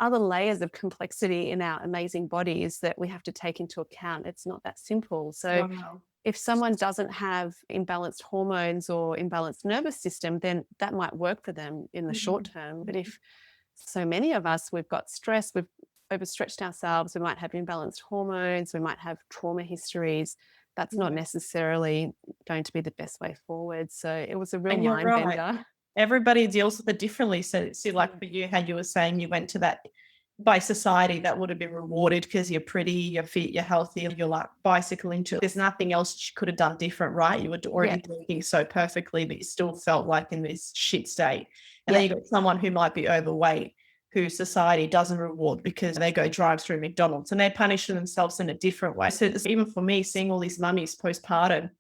other layers of complexity in our amazing bodies that we have to take into account. It's not that simple. So Wow. if someone doesn't have imbalanced hormones or imbalanced nervous system, then that might work for them in the short term. But if so many of us, we've got stress, we've overstretched ourselves, we might have imbalanced hormones, we might have trauma histories. That's not Yeah. necessarily going to be the best way forward. So it was a real And you're mind right. bender. Everybody deals with it differently. So, see, like for you, how you were saying you went to that by society that would have been rewarded because you're pretty, you're fit, you're healthy, you're like bicycling to. There's nothing else you could have done different, right? You were Yeah. already doing things so perfectly, but you still felt like in this shit state. And then Yeah. you got someone who might be overweight, who society doesn't reward because they go drive through McDonald's and they punish themselves in a different way. So even for me, seeing all these mummies postpartum,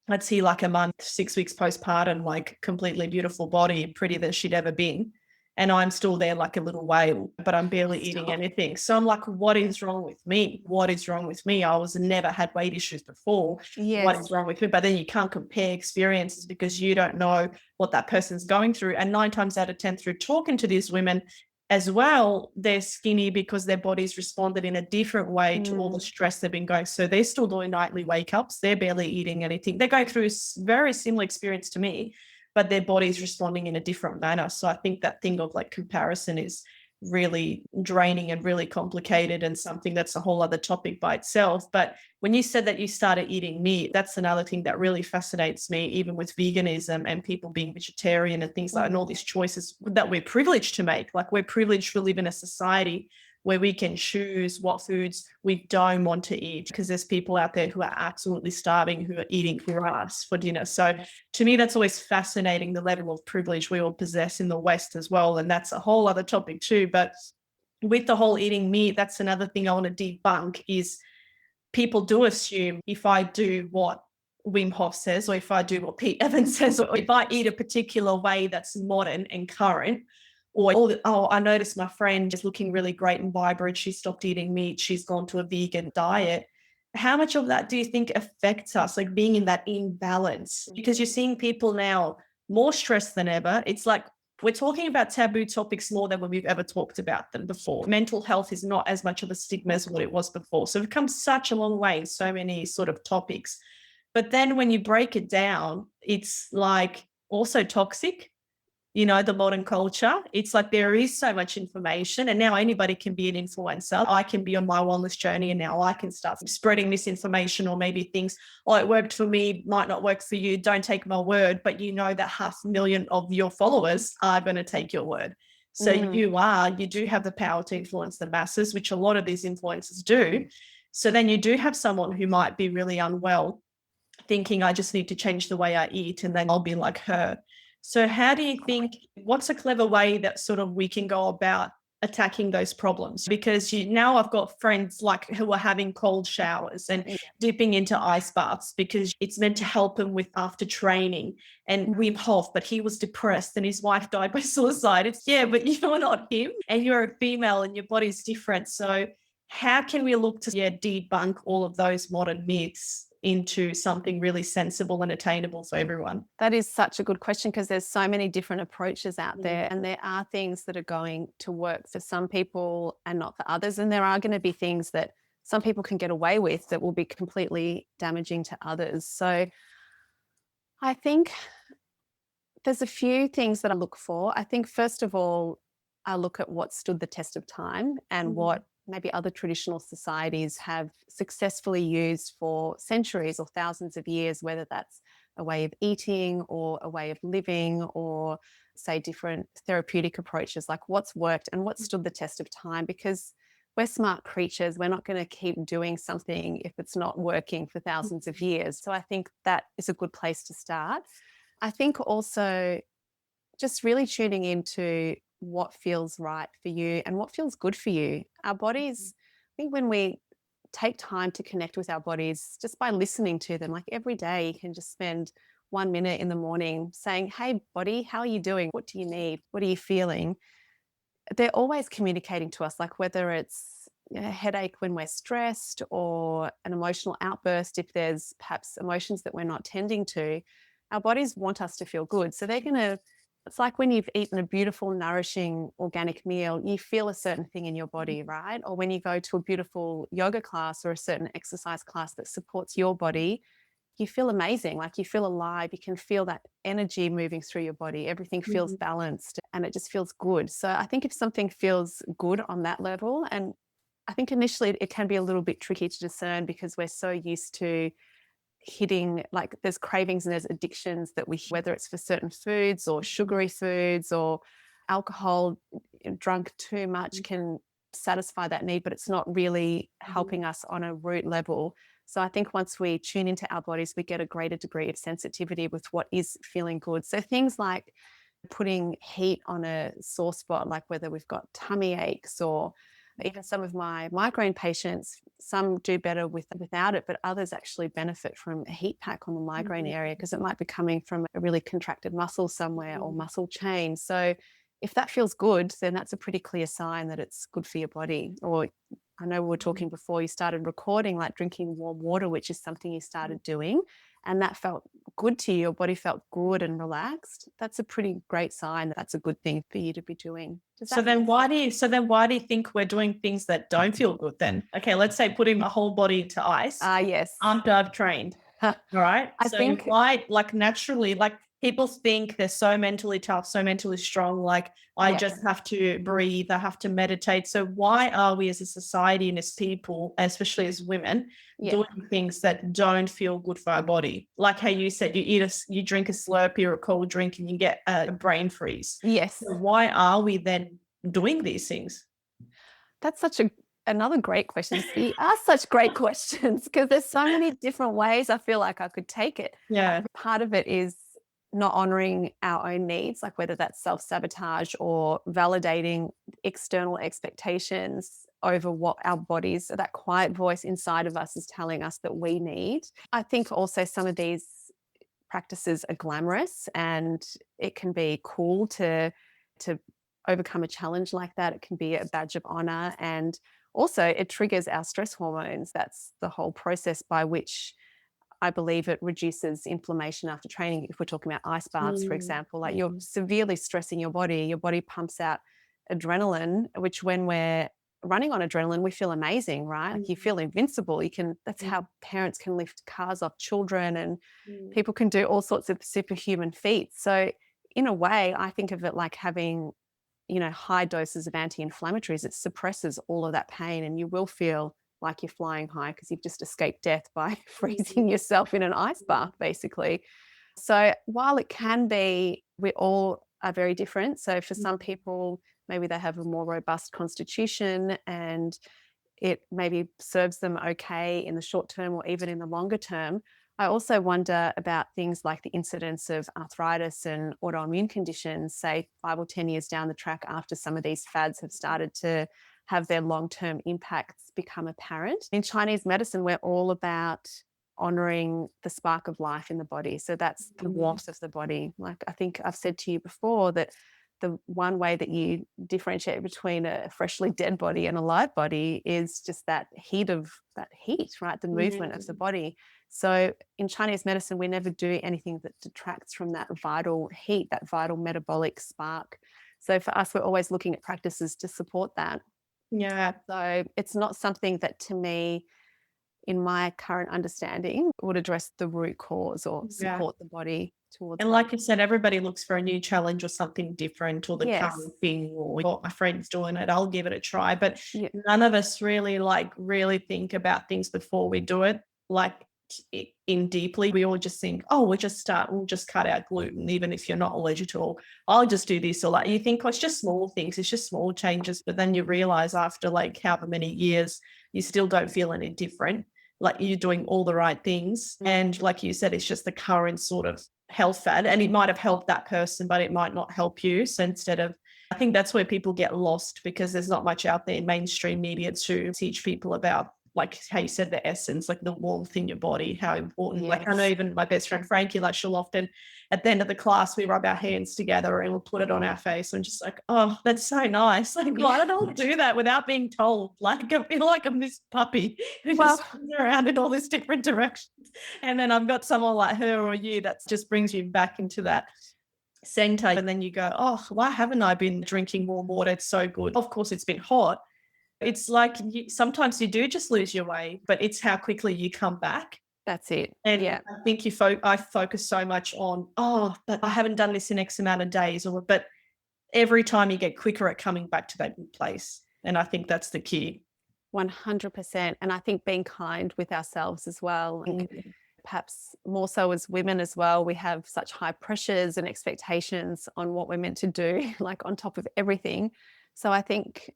I'd see like a month, 6 weeks postpartum, like completely beautiful body, prettier than she'd ever been. And I'm still there like a little whale, but I'm barely eating Stop. anything. So I'm like, what is wrong with me? What is wrong with me? I was never had weight issues before. What Yes. is wrong with me? But then you can't compare experiences because you don't know what that person's going through. And 9 times out of 10, through talking to these women, as well, they're skinny because their bodies responded in a different way to all the stress they've been going. So they're still doing nightly wake ups. They're barely eating anything. They're going through a very similar experience to me, but their body's responding in a different manner. So I think that thing of like comparison is really draining and really complicated and something that's a whole other topic by itself. But when you said that you started eating meat, that's another thing that really fascinates me, even with veganism and people being vegetarian and things like, and all these choices that we're privileged to make. Like we're privileged to live in a society where we can choose what foods we don't want to eat, because there's people out there who are absolutely starving, who are eating grass for dinner. So to me, that's always fascinating, the level of privilege we all possess in the West as well. And that's a whole other topic too. But with the whole eating meat, that's another thing I want to debunk is people do assume if I do what Wim Hof says, or if I do what Pete Evans says, or if I eat a particular way that's modern and current, or oh, I noticed my friend is looking really great and vibrant. She stopped eating meat. She's gone to a vegan diet. How much of that do you think affects us, like being in that imbalance? Because you're seeing people now more stressed than ever. It's like we're talking about taboo topics more than we've ever talked about them before. Mental health is not as much of a stigma as what it was before. So we've come such a long way in so many sort of topics. But then when you break it down, it's like also toxic, the modern culture. It's like there is so much information, and now anybody can be an influencer. I can be on my wellness journey, and now I can start spreading misinformation, or maybe things, oh, it worked for me, might not work for you. Don't take my word. But you know that 500,000 of your followers are going to take your word. So you do have the power to influence the masses, which a lot of these influencers do. So then you do have someone who might be really unwell, thinking I just need to change the way I eat and then I'll be like her. So how do you think, what's a clever way that sort of we can go about attacking those problems? Because now I've got friends like who are having cold showers and dipping into ice baths because it's meant to help them with after training, and Wim Hof, but he was depressed and his wife died by suicide. It's, yeah, but you're not him and you're a female and your body's different. So how can we look to debunk all of those modern myths into something really sensible and attainable for everyone? That is such a good question, because there's so many different approaches out there, and there are things that are going to work for some people and not for others. And there are going to be things that some people can get away with that will be completely damaging to others. So I think there's a few things that I look for. I think, first of all, I look at what stood the test of time and what maybe other traditional societies have successfully used for centuries or thousands of years, whether that's a way of eating or a way of living, or say different therapeutic approaches, like what's worked and what stood the test of time. Because we're smart creatures. We're not going to keep doing something if it's not working for thousands of years. So I think that is a good place to start. I think also just really tuning into what feels right for you and what feels good for you. Our bodies, I think when we take time to connect with our bodies just by listening to them, like every day, you can just spend 1 minute in the morning saying, hey, body, how are you doing? What do you need? What are you feeling? They're always communicating to us, like whether it's a headache when we're stressed or an emotional outburst, if there's perhaps emotions that we're not tending to, our bodies want us to feel good. So they're going to, it's like when you've eaten a beautiful, nourishing, organic meal, you feel a certain thing in your body, right? Or when you go to a beautiful yoga class or a certain exercise class that supports your body, you feel amazing, like you feel alive. You can feel that energy moving through your body. Everything feels balanced and it just feels good. So I think if something feels good on that level, and I think initially it can be a little bit tricky to discern because we're so used to hitting, like there's cravings and there's addictions that whether it's for certain foods or sugary foods or alcohol, drunk too much can satisfy that need, but it's not really helping us on a root level. So I think once we tune into our bodies, we get a greater degree of sensitivity with what is feeling good. So things like putting heat on a sore spot, like whether we've got tummy aches, or even some of my migraine patients, some do better without it, but others actually benefit from a heat pack on the migraine area because it might be coming from a really contracted muscle somewhere or muscle chain. So if that feels good, then that's a pretty clear sign that it's good for your body. Or I know we were talking before you started recording, like drinking warm water, which is something you started doing, and that felt good to you, your body felt good and relaxed. That's a pretty great sign that that's a good thing for you to be doing. So then why do you think we're doing things that don't feel good then? Okay, let's say putting my whole body into ice. Yes. After I've trained. All right. I think why, like naturally, like people think they're so mentally tough, so mentally strong, like I just have to breathe, I have to meditate. So why are we as a society and as people, especially as women, doing things that don't feel good for our body? Like how you said, you drink a Slurpee or a cold drink and you get a brain freeze. Yes. So why are we then doing these things? That's such a another great question. You ask such great questions because there's so many different ways I feel like I could take it. Yeah. Part of it is not honoring our own needs, like whether that's self-sabotage or validating external expectations over what our bodies, that quiet voice inside of us is telling us that we need. I think also some of these practices are glamorous and it can be cool to overcome a challenge like that. It can be a badge of honor, and also it triggers our stress hormones. That's the whole process by which I believe it reduces inflammation after training. If we're talking about ice baths, for Mm. example, like you're Mm. severely stressing your body pumps out adrenaline, which when we're running on adrenaline, we feel amazing, right? Like you Mm. feel invincible. That's Mm. how parents can lift cars off children and Mm. people can do all sorts of superhuman feats. So in a way, I think of it like having, high doses of anti-inflammatories. It suppresses all of that pain and you will feel like you're flying high because you've just escaped death by Mm. freezing yourself in an ice bath, basically. So while it can be, we all are very different. So for Mm. some people, maybe they have a more robust constitution and it maybe serves them okay in the short term or even in the longer term. I also wonder about things like the incidence of arthritis and autoimmune conditions, say 5 or 10 years down the track after some of these fads have started to have their long term impacts become apparent. In Chinese medicine, we're all about honoring the spark of life in the body. So that's the Mm. warmth of the body. Like I think I've said to you before that the one way that you differentiate between a freshly dead body and a live body is just that heat, right? The movement of the Mm. body. So in Chinese medicine, we never do anything that detracts from that vital heat, that vital metabolic spark. So for us, we're always looking at practices to support that. Yeah. So it's not something that to me, in my current understanding, would address the root cause or Yeah. support the body towards And that. like you said, everybody looks for a new challenge or something different or the Yes. current thing or what my friend's doing it, I'll give it a try. But Yeah. none of us really think about things before we do it, like in deeply. We all just think, oh, we'll just cut out gluten, even if you're not allergic to all. I'll just do this or like you think, oh, it's just small things, it's just small changes. But then you realize after like however many years, you still don't feel any different. Like you're doing all the right things. And like you said, it's just the current sort of health fad. And it might have helped that person, but it might not help you. So instead of, I think that's where people get lost because there's not much out there in mainstream media to teach people about, like how you said, the essence, like the warmth in your body, how important. Like I know Yes. even my best friend Frankie, like she'll often at the end of the class, we rub our hands together and we'll put it on our face. And just like, oh, that's so nice. Like, why don't I do that without being told? Like, I feel like I'm this puppy who Well, just spins around in all these different directions. And then I've got someone like her or you that just brings you back into that center. And then you go, oh, why haven't I been drinking warm water? It's so good. Of course, it's been hot. It's like sometimes you do just lose your way, but it's how quickly you come back. that's it. And Yeah, I think I focus so much on, oh, but I haven't done this in X amount of days, but every time you get quicker at coming back to that good place. And I think that's the key. 100%. And I think being kind with ourselves as well. I think Mm. perhaps more so as women as well, we have such high pressures and expectations on what we're meant to do, like on top of everything. So I think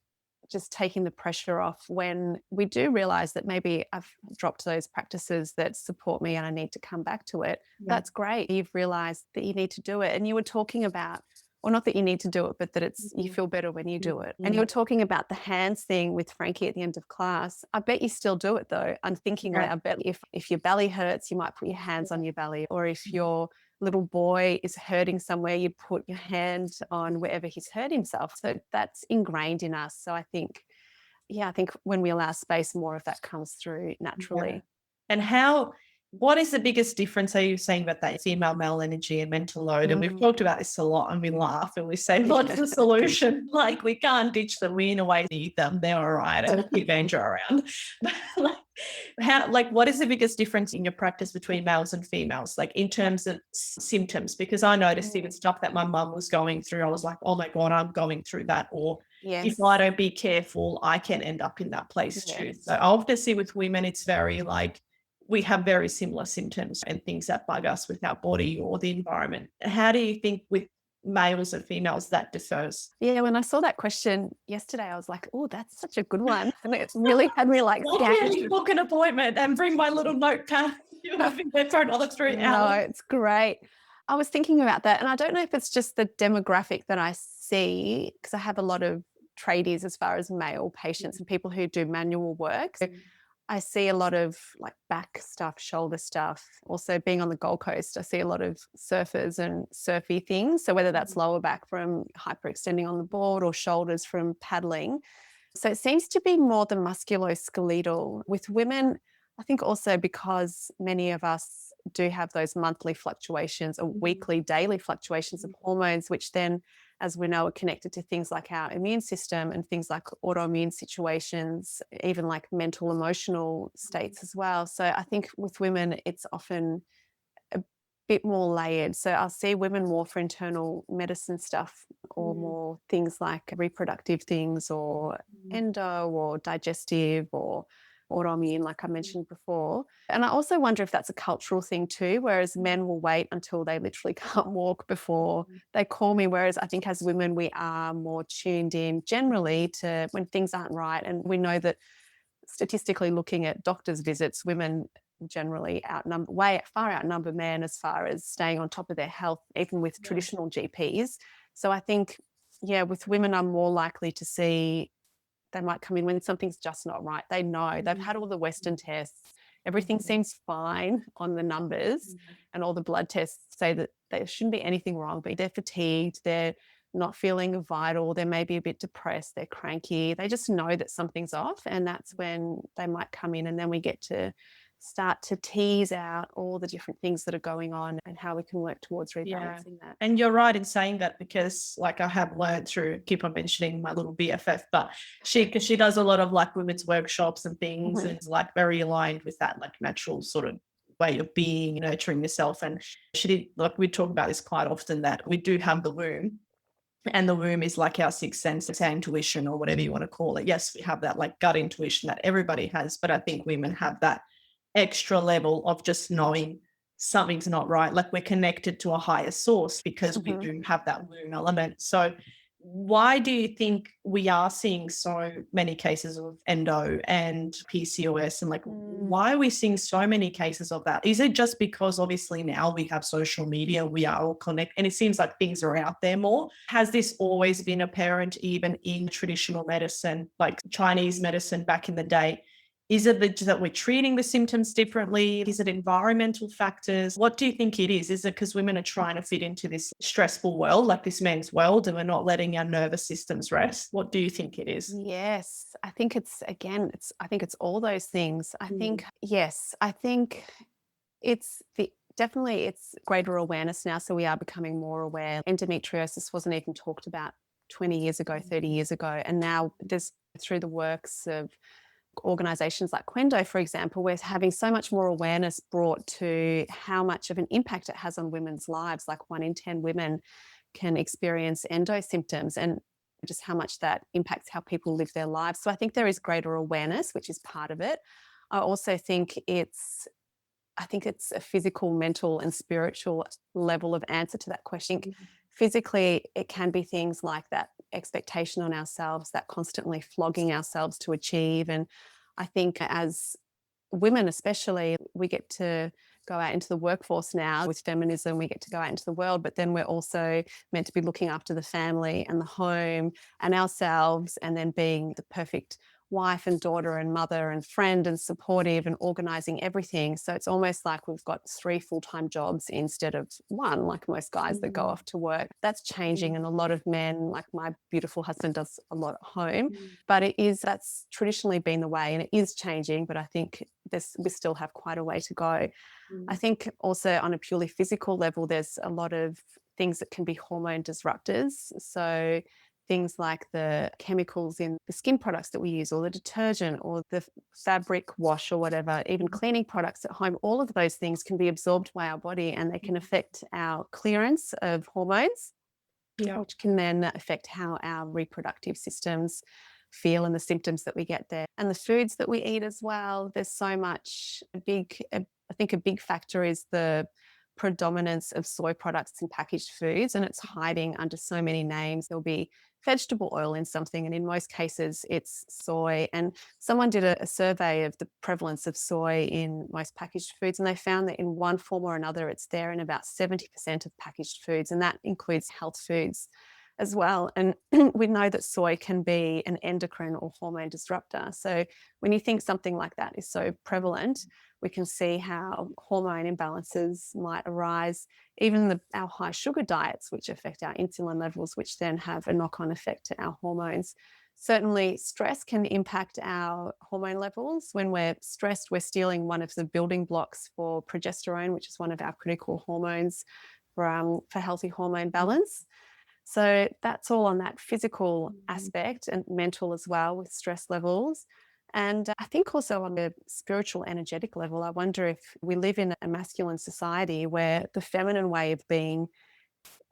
just taking the pressure off when we do realize that maybe I've dropped those practices that support me and I need to come back to it. Yeah. That's great. You've realized that you need to do it. And you were talking about, or not that you need to do it, but that you Mhm. feel better when you do Mm. it. And you Mm. were talking about the hands thing with Frankie at the end of class. I bet you still do it though. Unthinkingly, Yeah. I bet if your belly hurts, you might put your hands on your belly. Or if your little boy is hurting somewhere, you put your hand on wherever he's hurt himself. So that's ingrained in us. So I think, yeah, I think when we allow space, more of that comes through Yeah. naturally. And what is the biggest difference? Are you saying about that female male energy and mental load? And we've Mm. talked about this a lot and we laugh and we say, what's the solution? Like we can't ditch them. We in a way need them. They're all right. And keep Andrew around. Like, what is the biggest difference in your practice between males and females? Like in terms of symptoms? Because I noticed even stuff that my mum was going through. I was like, oh my God, I'm going through that. Or if I Yes. don't be careful, I can end up in that place too. So Yes. I often see with women, it's very like we have very similar symptoms and things that bug us with our body or the environment. How do you think with males and females that differs? Yeah, when I saw that question yesterday, I was like, "Oh, that's such a good one." And it really had me like Like, scanning. really book an appointment and bring my little notepad. You know, I've been there for another 3 No, hours. it's great. I was thinking about that, and I don't know if it's just the demographic that I see, because I have a lot of tradies as far as male patients and people who do manual work. So I see a lot of like back stuff, shoulder stuff. Also, being on the Gold Coast, I see a lot of surfers and surfy things. So, whether that's lower back from hyperextending on the board or shoulders from paddling. So, it seems to be more the musculoskeletal. With women, I think also because many of us do have those monthly fluctuations or weekly, daily fluctuations of hormones, which then, as we know, are connected to things like our immune system and things like autoimmune situations, even like mental, emotional states as well. So I think with women, it's often a bit more layered. So I'll see women more for internal medicine stuff or more things like reproductive things or endo or digestive or autoimmune, like I mentioned before. And I also wonder if that's a cultural thing too, whereas men will wait until they literally can't walk before they call me. Whereas I think as women, we are more tuned in generally to when things aren't right. And we know that statistically looking at doctors' visits, women generally outnumber, way far outnumber men as far as staying on top of their health, even with traditional GPs. So I think, yeah, with women, I'm more likely to see they might come in when something's just not right. They know they've had all the Western tests. Everything seems fine on the numbers, and all the blood tests say that there shouldn't be anything wrong, but they're fatigued, they're not feeling vital, they may be a bit depressed, they're cranky. They just know that something's off, and that's when they might come in, and then we get to start to tease out all the different things that are going on and how we can work towards Yeah. rebalancing that. And you're right in saying that because like I have learned through keep on mentioning my little BFF, but because she does a lot of like women's workshops and things Mhm. and is like very aligned with that like natural sort of way of being, nurturing yourself. And she did like we talk about this quite often that we do have the womb. And the womb is like our sixth sense, it's our intuition or whatever you want to call it. Yes, we have that like gut intuition that everybody has, but I think women have that extra level of just knowing something's not right. Like we're connected to a higher source because we Mhm. do have that womb element. So why do you think we are seeing so many cases of endo and PCOS? And like, Mm. why are we seeing so many cases of that? Is it just because obviously now we have social media, we are all connected, and it seems like things are out there more? Has this always been apparent even in traditional medicine, like Chinese medicine back in the day? Is it that we're treating the symptoms differently? Is it environmental factors? What do you think it is? Is it because women are trying to fit into this stressful world, like this men's world, and we're not letting our nervous systems rest? What do you think it is? Yes, I think it's again, I think it's all those things. I Mm. think, yes, I think it's the definitely it's greater awareness now. So we are becoming more aware. Endometriosis wasn't even talked about 20 years ago, 30 years ago. And now there's through the works of organizations like Quendo, for example, we're having so much more awareness brought to how much of an impact it has on women's lives. Like 1 in 10 women can experience endo symptoms and just how much that impacts how people live their lives. So I think there is greater awareness, which is part of it. I also think it's a physical, mental, and spiritual level of answer to that question. Physically, it can be things like that expectation on ourselves, that constantly flogging ourselves to achieve. And I think as women, especially, we get to go out into the workforce now with feminism, we get to go out into the world, but then we're also meant to be looking after the family and the home and ourselves, and then being the perfect wife and daughter and mother and friend and supportive and organizing everything. So it's almost like we've got 3 full-time jobs instead of one, like most guys that go off to work. That's changing. And a lot of men, like my beautiful husband, does a lot at home. But that's traditionally been the way, and it is changing. But I think we still have quite a way to go. I think also on a purely physical level, there's a lot of things that can be hormone disruptors. So things like the chemicals in the skin products that we use, or the detergent, or the fabric wash, or whatever, even cleaning products at home, all of those things can be absorbed by our body, and they can affect our clearance of hormones, Yeah. which can then affect how our reproductive systems feel and the symptoms that we get there. And the foods that we eat as well, there's so much. I think a big factor is the predominance of soy products in packaged foods, and it's hiding under so many names. There'll be vegetable oil in something, and in most cases it's soy. And someone did a survey of the prevalence of soy in most packaged foods, and they found that in one form or another it's there in about 70% of packaged foods, and that includes health foods as well. And we know that soy can be an endocrine or hormone disruptor. So when you think something like that is so prevalent, we can see how hormone imbalances might arise, even our high sugar diets, which affect our insulin levels, which then have a knock-on effect to our hormones. Certainly, stress can impact our hormone levels. When we're stressed, we're stealing one of the building blocks for progesterone, which is one of our critical hormones for healthy hormone balance. So that's all on that physical aspect, and mental as well, with stress levels. And I think also on the spiritual, energetic level, I wonder if we live in a masculine society where the feminine way of being,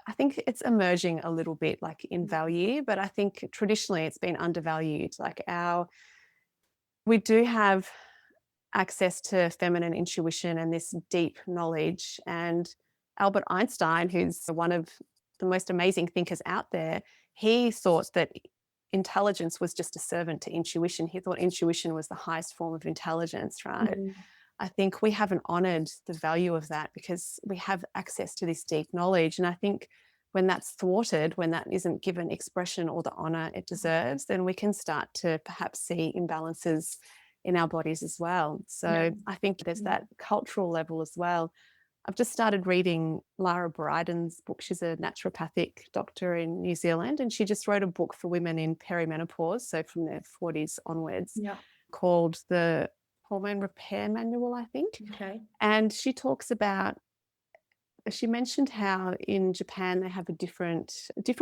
I think it's emerging a little bit like in value, but I think traditionally it's been undervalued. Like we do have access to feminine intuition and this deep knowledge. And Albert Einstein, who's one of the most amazing thinkers out there, he thought that intelligence was just a servant to intuition. He thought intuition was the highest form of intelligence, right? I think we haven't honored the value of that because we have access to this deep knowledge. And I think when that's thwarted, when that isn't given expression or the honor it deserves, then we can start to perhaps see imbalances in our bodies as well. So I think there's that cultural level as well. I've just started reading Lara Bryden's book. She's a naturopathic doctor in New Zealand, and she just wrote a book for women in perimenopause, so from their 40s onwards, called The Hormone Repair Manual, I think. Okay. And she talks about, she mentioned how in Japan they have a different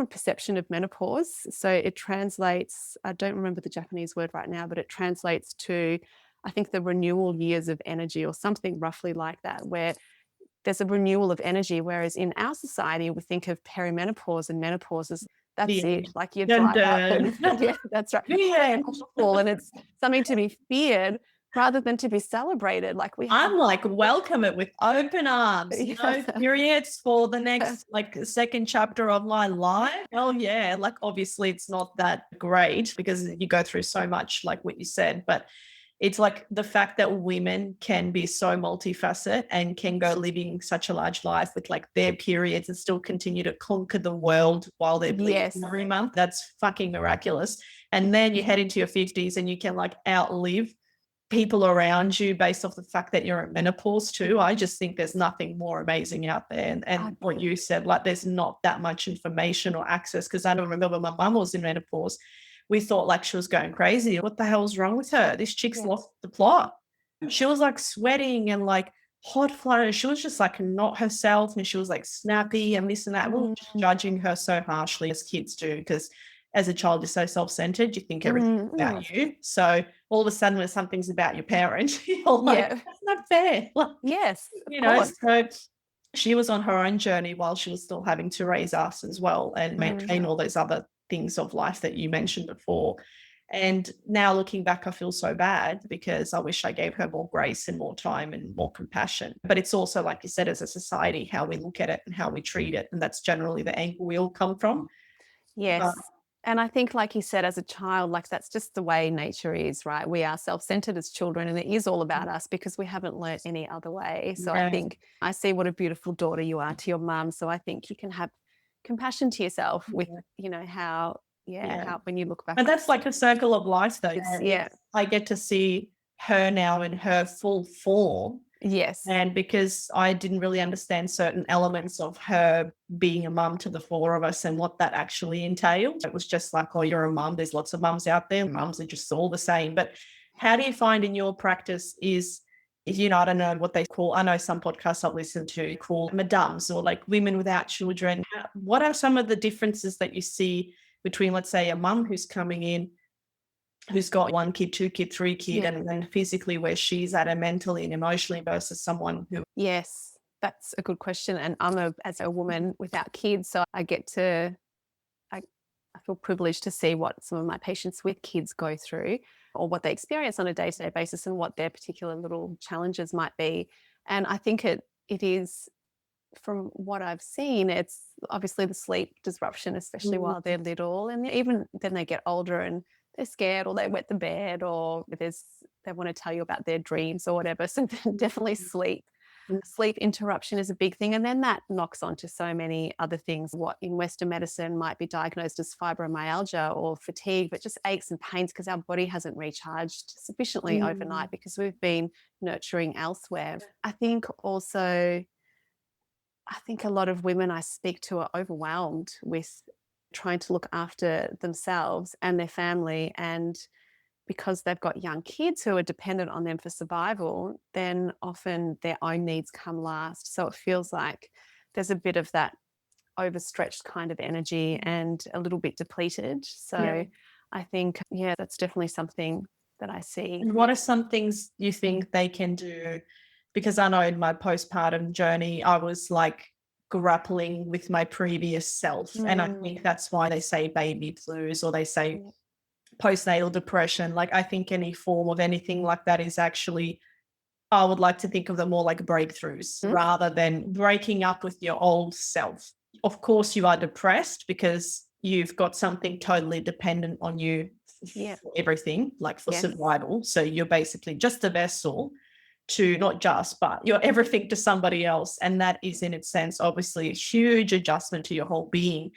perception of menopause. So it translates, I don't remember the Japanese word right now, but it translates to, I think, the renewal years of energy or something roughly like that, where there's a renewal of energy. Whereas in our society, we think of perimenopause and menopause as that's it. Like you dry up and yeah, that's right. Yeah. And it's something to be feared rather than to be celebrated. Like I'm like, welcome it with open arms. No periods for the next second chapter of my life. Oh yeah. Like obviously it's not that great because you go through so much, like what you said, but it's like the fact that women can be so multifaceted and can go living such a large life with like their periods and still continue to conquer the world while they're bleeding every month. That's fucking miraculous. And then you head into your 50s and you can like outlive people around you based off the fact that you're at menopause too. I just think there's nothing more amazing out there. And what you said, like there's not that much information or access, because I don't remember my mum was in menopause. We thought like she was going crazy. What the hell's wrong with her? This chick's lost the plot. She was like sweating and like hot flutter. She was just like not herself, and she was like snappy and this and that. We were just judging her so harshly as kids do, because as a child you're so self-centered, you think everything's about you. So all of a sudden when something's about your parent, you're like, that's not fair. Like, you know, so she was on her own journey while she was still having to raise us as well and maintain all those other things of life that you mentioned before. And now looking back, I feel so bad because I wish I gave her more grace and more time and more compassion. But it's also, like you said, as a society, how we look at it and how we treat it. And that's generally the angle we all come from. And I think, like you said, as a child, like that's just the way nature is, right? We are self-centered as children, and it is all about us because we haven't learnt any other way. So I think I see what a beautiful daughter you are to your mum. So I think you can have compassion to yourself with, you know, how when you look back. And that's like a circle of life though. I get to see her now in her full form. And because I didn't really understand certain elements of her being a mum to the four of us and what that actually entailed, it was just like, oh, you're a mum. There's lots of mums out there. Mums are just all the same. But how do you find in your practice is, you know, I don't know what they call, I know some podcasts I've listened to call madams or like women without children. What are some of the differences that you see between, let's say, a mum who's coming in, who's got 1 kid, 2 kid, 3 kid, and then physically where she's at and mentally and emotionally versus someone who... Yes, that's a good question. And I'm as a woman without kids, so I get to, I feel privileged to see what some of my patients with kids go through or what they experience on a day-to-day basis and what their particular little challenges might be. And I think it is from what I've seen, it's obviously the sleep disruption, especially while they're little. And even then they get older and they're scared or they wet the bed or they want to tell you about their dreams or whatever. So definitely sleep. Sleep interruption is a big thing. And then that knocks on to so many other things. What in Western medicine might be diagnosed as fibromyalgia or fatigue, but just aches and pains because our body hasn't recharged sufficiently Mm. overnight because we've been nurturing elsewhere. I think also I think a lot of women I speak to are overwhelmed with trying to look after themselves and their family. And because they've got young kids who are dependent on them for survival, then often their own needs come last. So it feels like there's a bit of that overstretched kind of energy and a little bit depleted. Yeah. So I think, yeah, that's definitely something that I see. And what are some things you think they can do? Because I know in my postpartum journey, I was like grappling with my previous self. And I Mm, think that's why they say baby blues or they say yeah. postnatal depression. Like, I think any form of anything like that is actually, I would like to think of them more like breakthroughs Mm, rather than breaking up with your old self. Of course, you are depressed because you've got something totally dependent on you yeah. for everything, like for Yes. survival. So you're basically just a vessel to not just, but you're everything to somebody else. And that is, in its sense, obviously a huge adjustment to your whole being.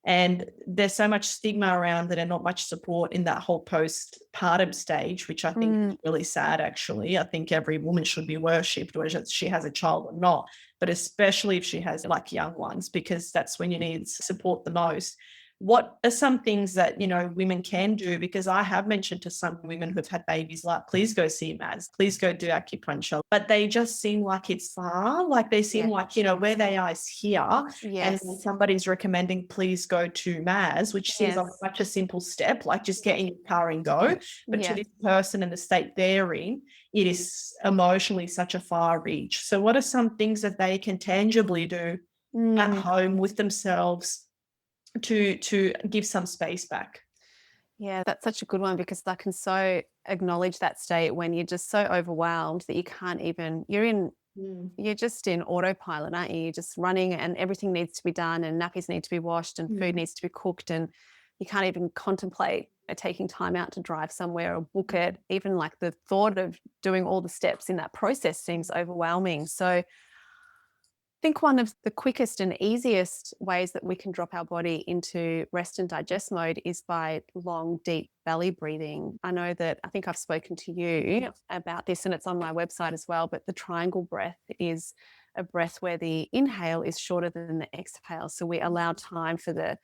And there's so much stigma around it and not much support in that whole postpartum stage, which I think is Mm, really sad, actually. I think every woman should be worshipped, whether she has a child or not, but especially if she has like young ones, because that's when you need support the most. What are some things that, women can do? Because I have mentioned to some women who've had babies, like, please go see Maz, please go do acupuncture. But they just seem like it's far, like they seem yeah. like, where they are is here. And when Yes. somebody's recommending, please go to Maz, which seems like Yes. such a simple step, like just get in your car and go. But to Yes. this person and the state they're in, it is emotionally such a far reach. So, what are some things that they can tangibly do at Mm. home with themselves to give some space back? Yeah, that's such a good one because I can so acknowledge that state when you're just so overwhelmed that you can't even, Mm, you're just in autopilot, aren't you? You're just running and everything needs to be done and nappies need to be washed and food mm, needs to be cooked and you can't even contemplate taking time out to drive somewhere or book it. Even like the thought of doing all the steps in that process seems overwhelming. So think one of the quickest and easiest ways that we can drop our body into rest and digest mode is by long, deep belly breathing. I think I've spoken to you about this and it's on my website as well, but the triangle breath is a breath where the inhale is shorter than the exhale. So we allow time for the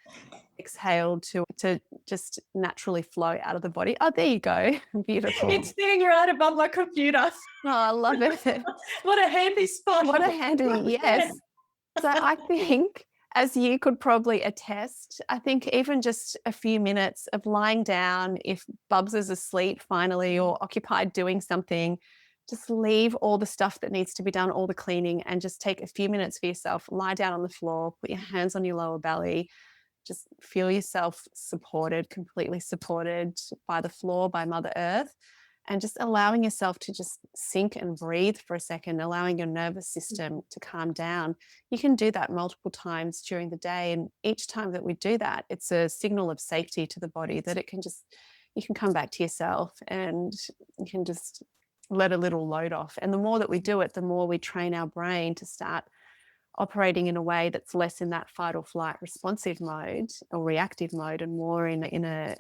exhale to just naturally flow out of the body. Oh, there you go. it's Beautiful. sitting right above my computer. Oh, I love it. What a handy spot. What a handy, yes. So I think, as you could probably attest, I think even just a few minutes of lying down, if Bubs is asleep finally or occupied doing something, just leave all the stuff that needs to be done, all the cleaning, and just take a few minutes for yourself. Lie down on the floor, put your hands on your lower belly, just feel yourself supported, completely supported by the floor, by Mother Earth and just allowing yourself to just sink and breathe for a second, allowing your nervous system to calm down. You can do that multiple times during the day. And each time that we do that, it's a signal of safety to the body that you can come back to yourself and you can just let a little load off. And the more that we do it, the more we train our brain to start operating in a way that's less in that fight or flight responsive mode or reactive mode and more in a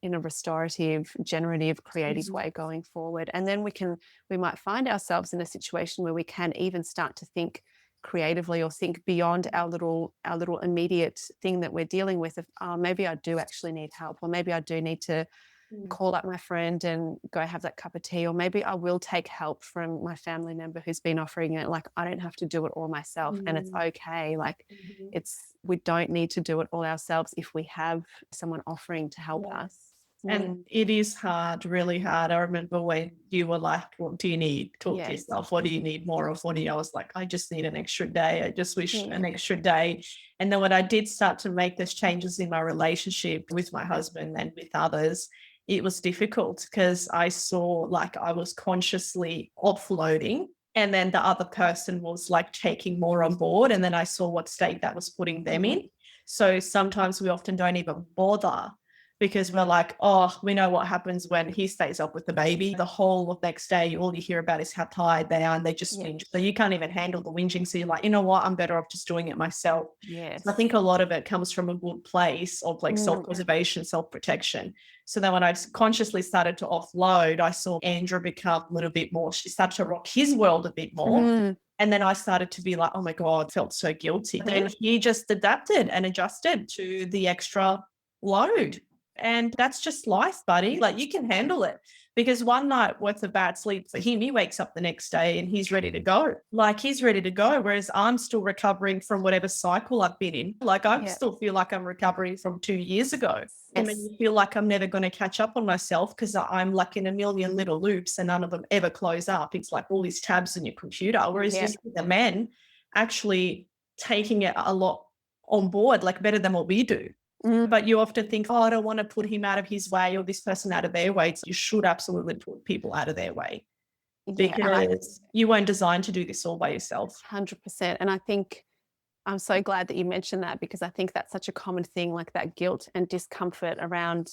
restorative, generative, creative Mhm. way going forward. And then we might find ourselves in a situation where we can even start to think creatively or think beyond our little immediate thing that we're dealing with. Of maybe I do actually need help, or maybe I do need to Mm, call up my friend and go have that cup of tea, or maybe I will take help from my family member who's been offering it. Like I don't have to do it all myself, and it's mm, okay. Like mhm. we don't need to do it all ourselves if we have someone offering to help Yeah. us. And Mm, it is hard, really hard. I remember when you were like, "What do you need?" Talk to yes. yourself. What do you need more of? What do you? I was like, "I just need an extra day. I just wish Yeah. an extra day." And then when I did start to make those changes in my relationship with my husband and with others, it was difficult because I saw like I was consciously offloading and then the other person was like taking more on board, and then I saw what state that was putting them in. So sometimes we often don't even bother because we're like, oh, we know what happens when he stays up with the baby. The whole of next day, all you hear about is how tired they are and they just whinge. So you can't even handle the whinging. So you're like, you know what? I'm better off just doing it myself. Yes. So I think a lot of it comes from a good place of like self-preservation, self-protection. So then when I consciously started to offload, I saw Andrew become a little bit more, she started to rock his world a bit more. And then I started to be like, oh my God, felt so guilty. Then he just adapted and adjusted to the extra load. And that's just life, buddy. Like you can handle it because one night worth of bad sleep for him, he wakes up the next day and he's ready to go. Like he's ready to go. Whereas I'm still recovering from whatever cycle I've been in. Like I still feel like I'm recovering from 2 years ago. And then you feel like I'm never going to catch up on myself because I'm like in a million little loops and none of them ever close up. It's like all these tabs on your computer. Whereas you see the men actually taking it a lot on board, like better than what we do. But you often think, oh, I don't want to put him out of his way or this person out of their way. So you should absolutely put people out of their way because you weren't designed to do this all by yourself. 100%. And I think I'm so glad that you mentioned that because I think that's such a common thing, like that guilt and discomfort around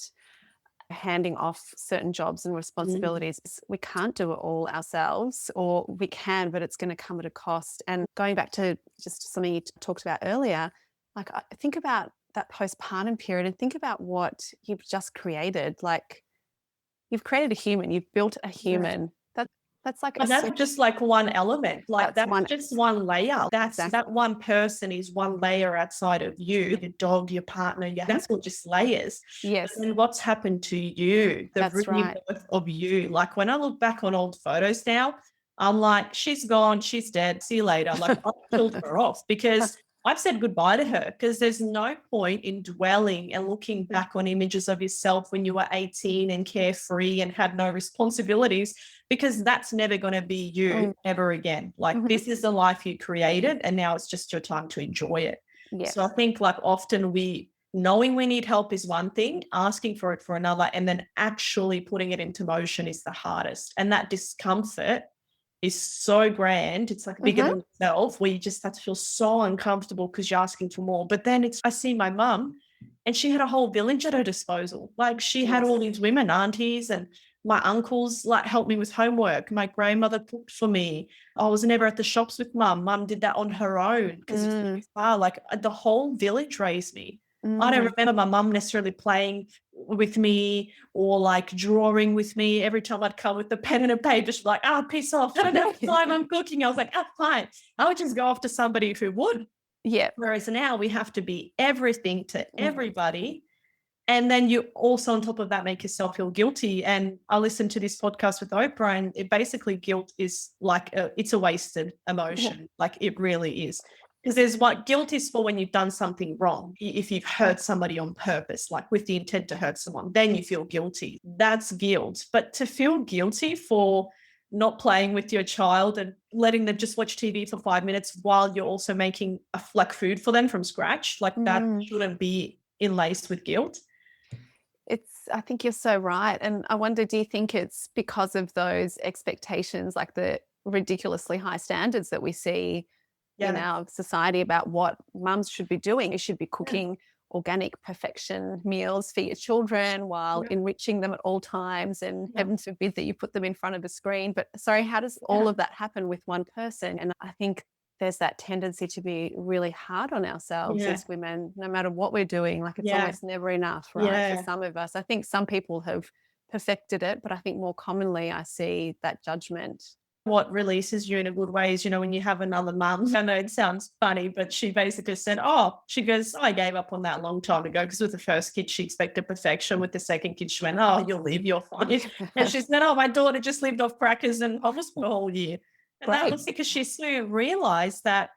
handing off certain jobs and responsibilities. We can't do it all ourselves, or we can, but it's going to come at a cost. And going back to just something you talked about earlier, like I think about that postpartum period and think about what you've just created. Like you've created a human, you've built a human. That's like and that's just like one element. Like that's just one layer. That's that one person is one layer outside of you, your dog, your partner. That's all just layers. Yes. And what's happened to you, the rebirth of you. Like when I look back on old photos now, I'm like, she's gone, she's dead. See you later. Like I killed her off because I've said goodbye to her because there's no point in dwelling and looking back on images of yourself when you were 18 and carefree and had no responsibilities, because that's never going to be you ever again. Like this is the life you created and now it's just your time to enjoy it. So I think like often knowing we need help is one thing, asking for it for another, and then actually putting it into motion is the hardest. And that discomfort is so grand. It's like bigger than yourself, where you just start to feel so uncomfortable because you're asking for more. But then I see my mum and she had a whole village at her disposal. Like she had all these women, aunties, and my uncles like helped me with homework. My grandmother cooked for me. I was never at the shops with mum. Mum did that on her own because it's too far. Like the whole village raised me. I don't remember my mum necessarily playing with me or like drawing with me. Every time I'd come with the pen and a paper, she'd be like, piss off. I don't have time, I'm cooking. I was like, fine. I would just go off to somebody who would. Yeah. Whereas now we have to be everything to everybody. And then you also on top of that make yourself feel guilty. And I listened to this podcast with Oprah, and it basically guilt is like it's a wasted emotion. Like it really is. Because there's what guilt is for when you've done something wrong. If you've hurt somebody on purpose, like with the intent to hurt someone, then you feel guilty. That's guilt. But to feel guilty for not playing with your child and letting them just watch TV for 5 minutes while you're also making like food for them from scratch, like that shouldn't be laced with guilt. I think you're so right. And I wonder, do you think it's because of those expectations, like the ridiculously high standards that we see in our society about what mums should be doing? You should be cooking organic perfection meals for your children while enriching them at all times, and heaven forbid that you put them in front of a screen. But sorry, how does all of that happen with one person? And I think there's that tendency to be really hard on ourselves as women, no matter what we're doing. Like it's almost never enough, right? For some of us. I think some people have perfected it, but I think more commonly I see that judgment. What releases you in a good way is, when you have another mum, I know it sounds funny, but she basically said, she goes, I gave up on that a long time ago, because with the first kid, she expected perfection. With the second kid, she went, you'll live, you're fine. And she said, my daughter just lived off crackers and hummus for a whole year. And that was because she soon realized that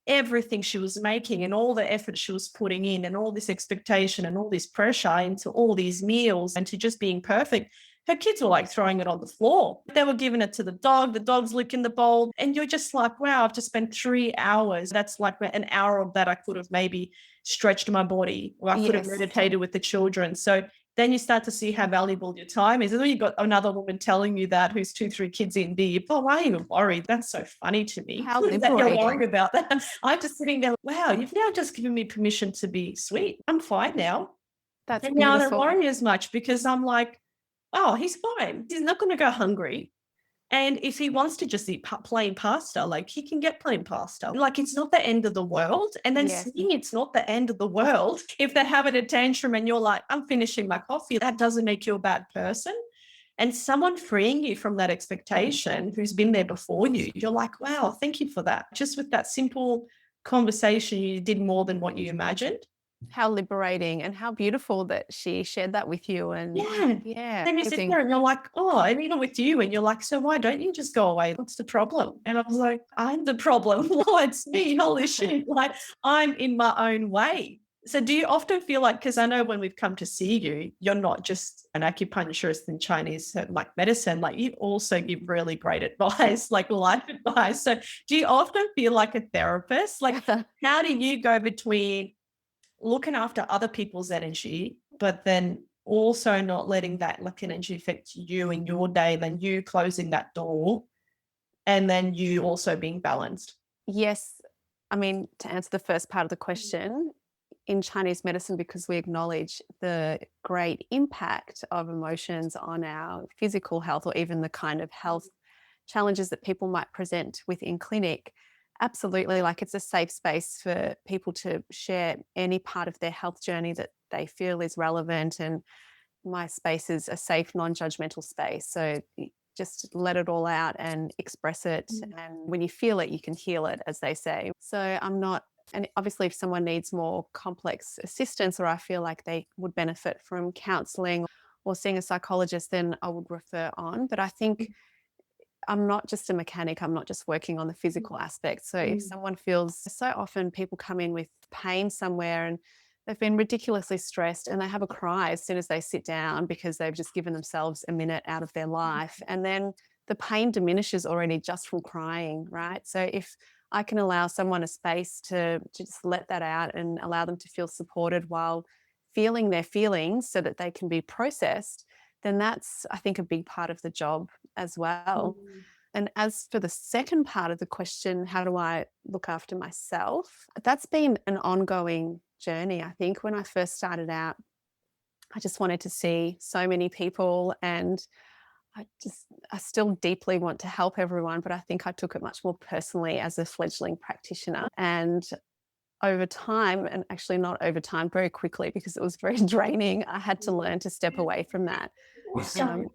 everything she was making and all the effort she was putting in and all this expectation and all this pressure into all these meals and to just being perfect, her kids were like throwing it on the floor. They were giving it to the dog's licking the bowl. And you're just like, wow, I've just spent 3 hours. That's like an hour of that I could have maybe stretched my body, or I could have meditated with the children. So then you start to see how valuable your time is. And then you've got another woman telling you that who's 2, 3 kids in deep. Oh, why are you even worried? That's so funny to me How that you're worried liberating. about that. I'm just sitting there, wow, you've now just given me permission to be sweet. I'm fine now. That's And now I don't beautiful. worry as much because I'm like, oh, he's fine. He's not going to go hungry. And if he wants to just eat plain pasta, like he can get plain pasta. Like it's not the end of the world. And then Yes. seeing it's not the end of the world. If they're having a tantrum and you're like, I'm finishing my coffee, that doesn't make you a bad person. And someone freeing you from that expectation who's been there before you, you're like, wow, thank you for that. Just with that simple conversation, you did more than what you imagined. How liberating and how beautiful that she shared that with you. And Yeah. yeah, Then you sit amazing. there and you're like, oh, and even with you, and you're like, so why don't you just go away? What's the problem? And I was like, I'm the problem. No, it's me. Holy shit. Like, I'm in my own way. So do you often feel like, because I know when we've come to see you, you're not just an acupuncturist in Chinese like medicine, like you also give really great advice, like life advice. So do you often feel like a therapist? Like, how do you go between looking after other people's energy, but then also not letting that like energy affect you in your day, then you closing that door, and then you also being balanced? Yes. I mean, to answer the first part of the question, in Chinese medicine, because we acknowledge the great impact of emotions on our physical health or even the kind of health challenges that people might present within clinic, absolutely, like it's a safe space for people to share any part of their health journey that they feel is relevant. And my space is a safe, non-judgmental space. So just let it all out and express it. And when you feel it, you can heal it, as they say. So I'm not, and obviously, if someone needs more complex assistance or I feel like they would benefit from counseling or seeing a psychologist, then I would refer on. But I think I'm not just a mechanic. I'm not just working on the physical aspect. So if someone feels, so often people come in with pain somewhere and they've been ridiculously stressed and they have a cry as soon as they sit down because they've just given themselves a minute out of their life. And then the pain diminishes already just from crying, right? So if I can allow someone a space to just let that out and allow them to feel supported while feeling their feelings so that they can be processed, then that's, I think, a big part of the job as well. And as for the second part of the question, how do I look after myself? That's been an ongoing journey. I think when I first started out, I just wanted to see so many people and I still deeply want to help everyone, but I think I took it much more personally as a fledgling practitioner. And over time, and actually not over time, very quickly, because it was very draining, I had to learn to step away from that. Sorry. Um,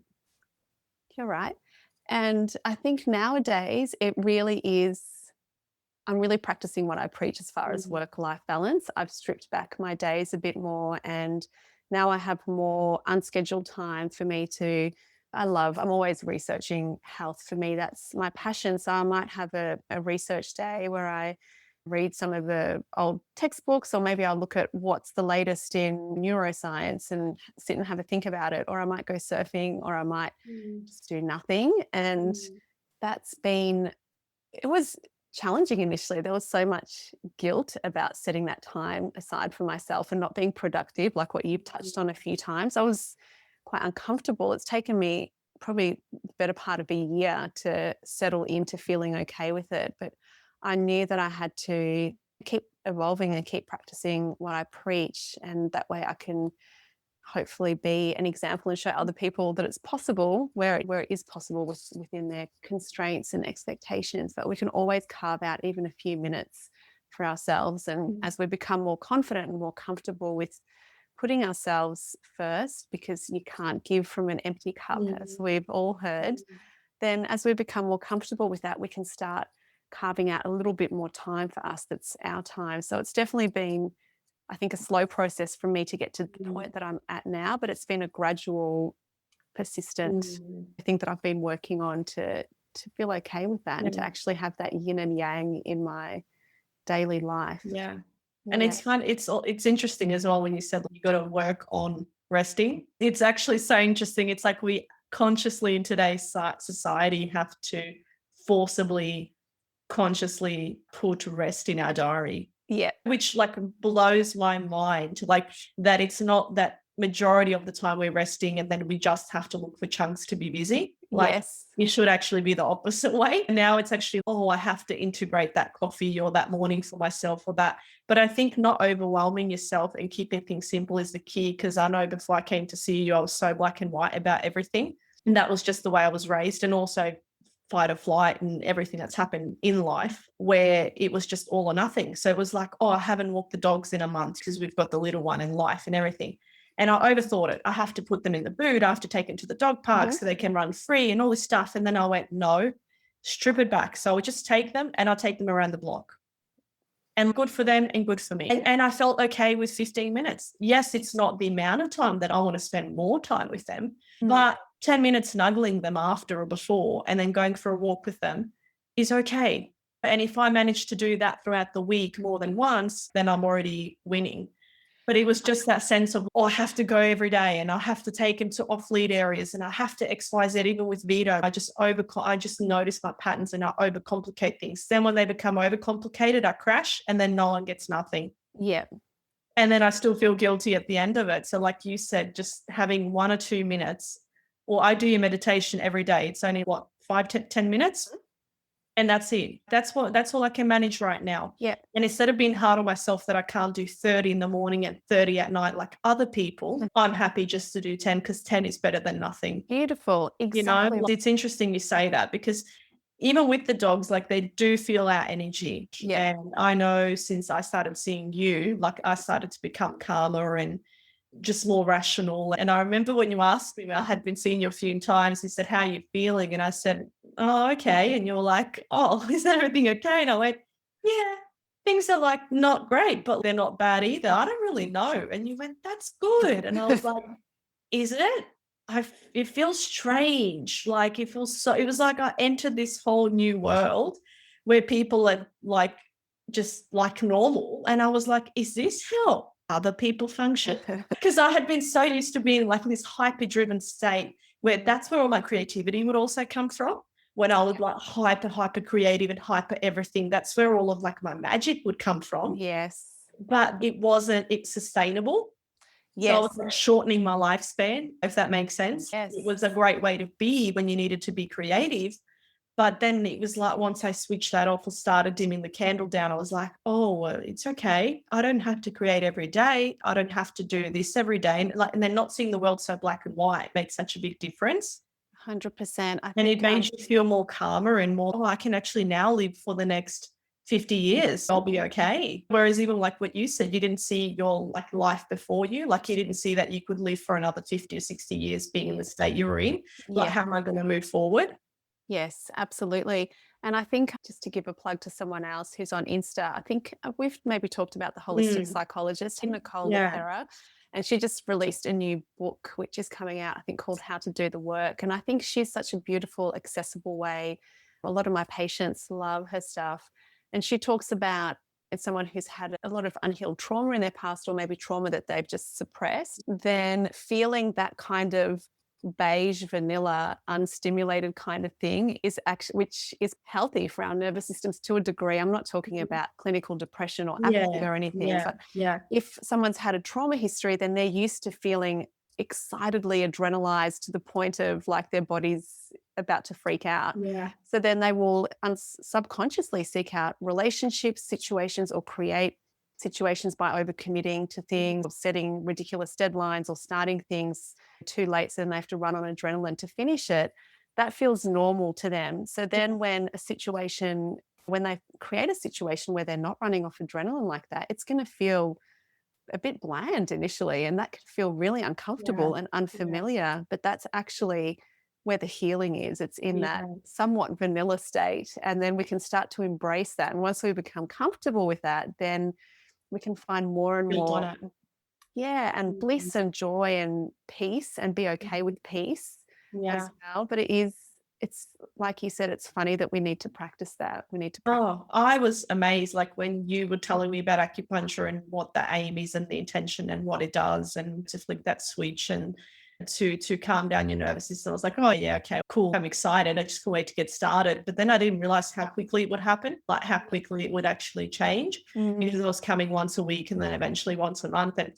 you're right. And I think nowadays it really is, I'm really practicing what I preach as far as work life balance. I've stripped back my days a bit more, and now I have more unscheduled time for me to. I'm always researching health. For me, that's my passion. So I might have a research day where I read some of the old textbooks, or maybe I'll look at what's the latest in neuroscience and sit and have a think about it. Or I might go surfing, or I might just do nothing. And that's been, it was challenging initially. There was so much guilt about setting that time aside for myself and not being productive, like what you've touched on a few times. I was quite uncomfortable. It's taken me probably the better part of a year to settle into feeling okay with it. But I knew that I had to keep evolving and keep practicing what I preach. And that way I can hopefully be an example and show other people that it's possible where it is possible within their constraints and expectations, but we can always carve out even a few minutes for ourselves. And as we become more confident and more comfortable with putting ourselves first, because you can't give from an empty cup, as we've all heard, then as we become more comfortable with that, we can start carving out a little bit more time for us that's our time. So it's definitely been, I think, a slow process for me to get to the point that I'm at now, but it's been a gradual, persistent thing that I've been working on to feel okay with that and to actually have that yin and yang in my daily life. Yeah. And it's fun. It's interesting as well when you said you got to work on resting. It's actually so interesting. It's like we consciously in today's society have to forcibly, consciously put rest in our diary, Yeah. which like blows my mind. Like that it's not that majority of the time we're resting and then we just have to look for chunks to be busy. Like Yes. it should actually be the opposite way. And now it's actually, oh, I have to integrate that coffee or that morning for myself or that. But I think not overwhelming yourself and keeping things simple is the key. Because I know before I came to see you, I was so black and white about everything. And that was just the way I was raised. And also fight or flight and everything that's happened in life where it was just all or nothing. So it was like, oh, I haven't walked the dogs in a month because we've got the little one in life and everything. And I overthought it. I have to put them in the boot. I have to take them to the dog park so they can run free and all this stuff. And then I went, no, strip it back. So I would just take them and I'll take them around the block. And good for them and good for me. And I felt okay with 15 minutes. Yes, it's not the amount of time that I want to spend more time with them, but 10 minutes snuggling them after or before and then going for a walk with them is okay. And if I manage to do that throughout the week more than once, then I'm already winning. But it was just that sense of, oh, I have to go every day and I have to take him to off-lead areas and I have to XYZ, even with Vito. I just notice my patterns and I overcomplicate things. Then when they become overcomplicated, I crash and then no one gets nothing. Yeah. And then I still feel guilty at the end of it. So like you said, just having 1 or 2 minutes, or I do your meditation every day. It's only 10 minutes? And that's it. That's all I can manage right now. Yeah. And instead of being hard on myself that I can't do 30 in the morning and 30 at night like other people, I'm happy just to do 10 because 10 is better than nothing. Beautiful. Exactly. It's interesting you say that because even with the dogs, like they do feel our energy. Yeah. And I know since I started seeing you, like I started to become calmer and just more rational. And I remember when you asked me, I had been seeing you a few times, you said, how are you feeling? And I said, oh, okay. And you're like, oh, is everything okay? And I went, yeah, things are like not great, but they're not bad either. I don't really know. And you went, that's good. And I was like, is it? It feels strange. Like it was like I entered this whole new world where people are like just like normal. And I was like, is this how other people function? Because I had been so used to being like in this hyper-driven state where that's where all my creativity would also come from. When I was like hyper creative and hyper everything, that's where all of like my magic would come from. Yes. But it's sustainable. So I Yes. was like shortening my lifespan, if that makes sense. Yes. It was a great way to be when you needed to be creative. But then it was like once I switched that off or started dimming the candle down, I was like, oh, well, it's okay. I don't have to create every day. I don't have to do this every day. And then not seeing the world so black and white made such a big difference. 100%. And it made you feel more calmer and more, oh, I can actually now live for the next 50 years. I'll be okay. Whereas even like what you said, you didn't see your like life before you. Like you didn't see that you could live for another 50 or 60 years being in the state you were in. Like, how am I going to move forward? Yes, absolutely. And I think just to give a plug to someone else who's on Insta, I think we've maybe talked about the holistic psychologist, Nicole O'Hara, and she just released a new book, which is coming out, I think, called How to Do the Work. And I think she's such a beautiful, accessible way. A lot of my patients love her stuff. And she talks about it's someone who's had a lot of unhealed trauma in their past, or maybe trauma that they've just suppressed, then feeling that kind of beige, vanilla, unstimulated kind of thing is actually, which is healthy for our nervous systems to a degree. I'm not talking about clinical depression or apathy or anything, but if someone's had a trauma history, then they're used to feeling excitedly adrenalized to the point of like their body's about to freak out. So then they will subconsciously seek out relationships, situations, or create situations by overcommitting to things or setting ridiculous deadlines or starting things too late so then they have to run on adrenaline to finish it. That feels normal to them. So then when they create a situation where they're not running off adrenaline like that, it's going to feel a bit bland initially, and that can feel really uncomfortable and unfamiliar, but that's actually where the healing is. It's in that somewhat vanilla state, and then we can start to embrace that. And once we become comfortable with that, then we can find more and more and bliss and joy and peace, and be okay with peace as well. But it's like you said, it's funny that we need to practice that. We need to I was amazed, like when you were telling me about acupuncture and what the aim is and the intention and what it does, and to flip that switch and to calm down your nervous system. I was like, oh yeah, okay, cool. I'm excited. I just can't wait to get started. But then I didn't realize how quickly it would happen, like how quickly it would actually change, because it was coming once a week and then eventually once a month. And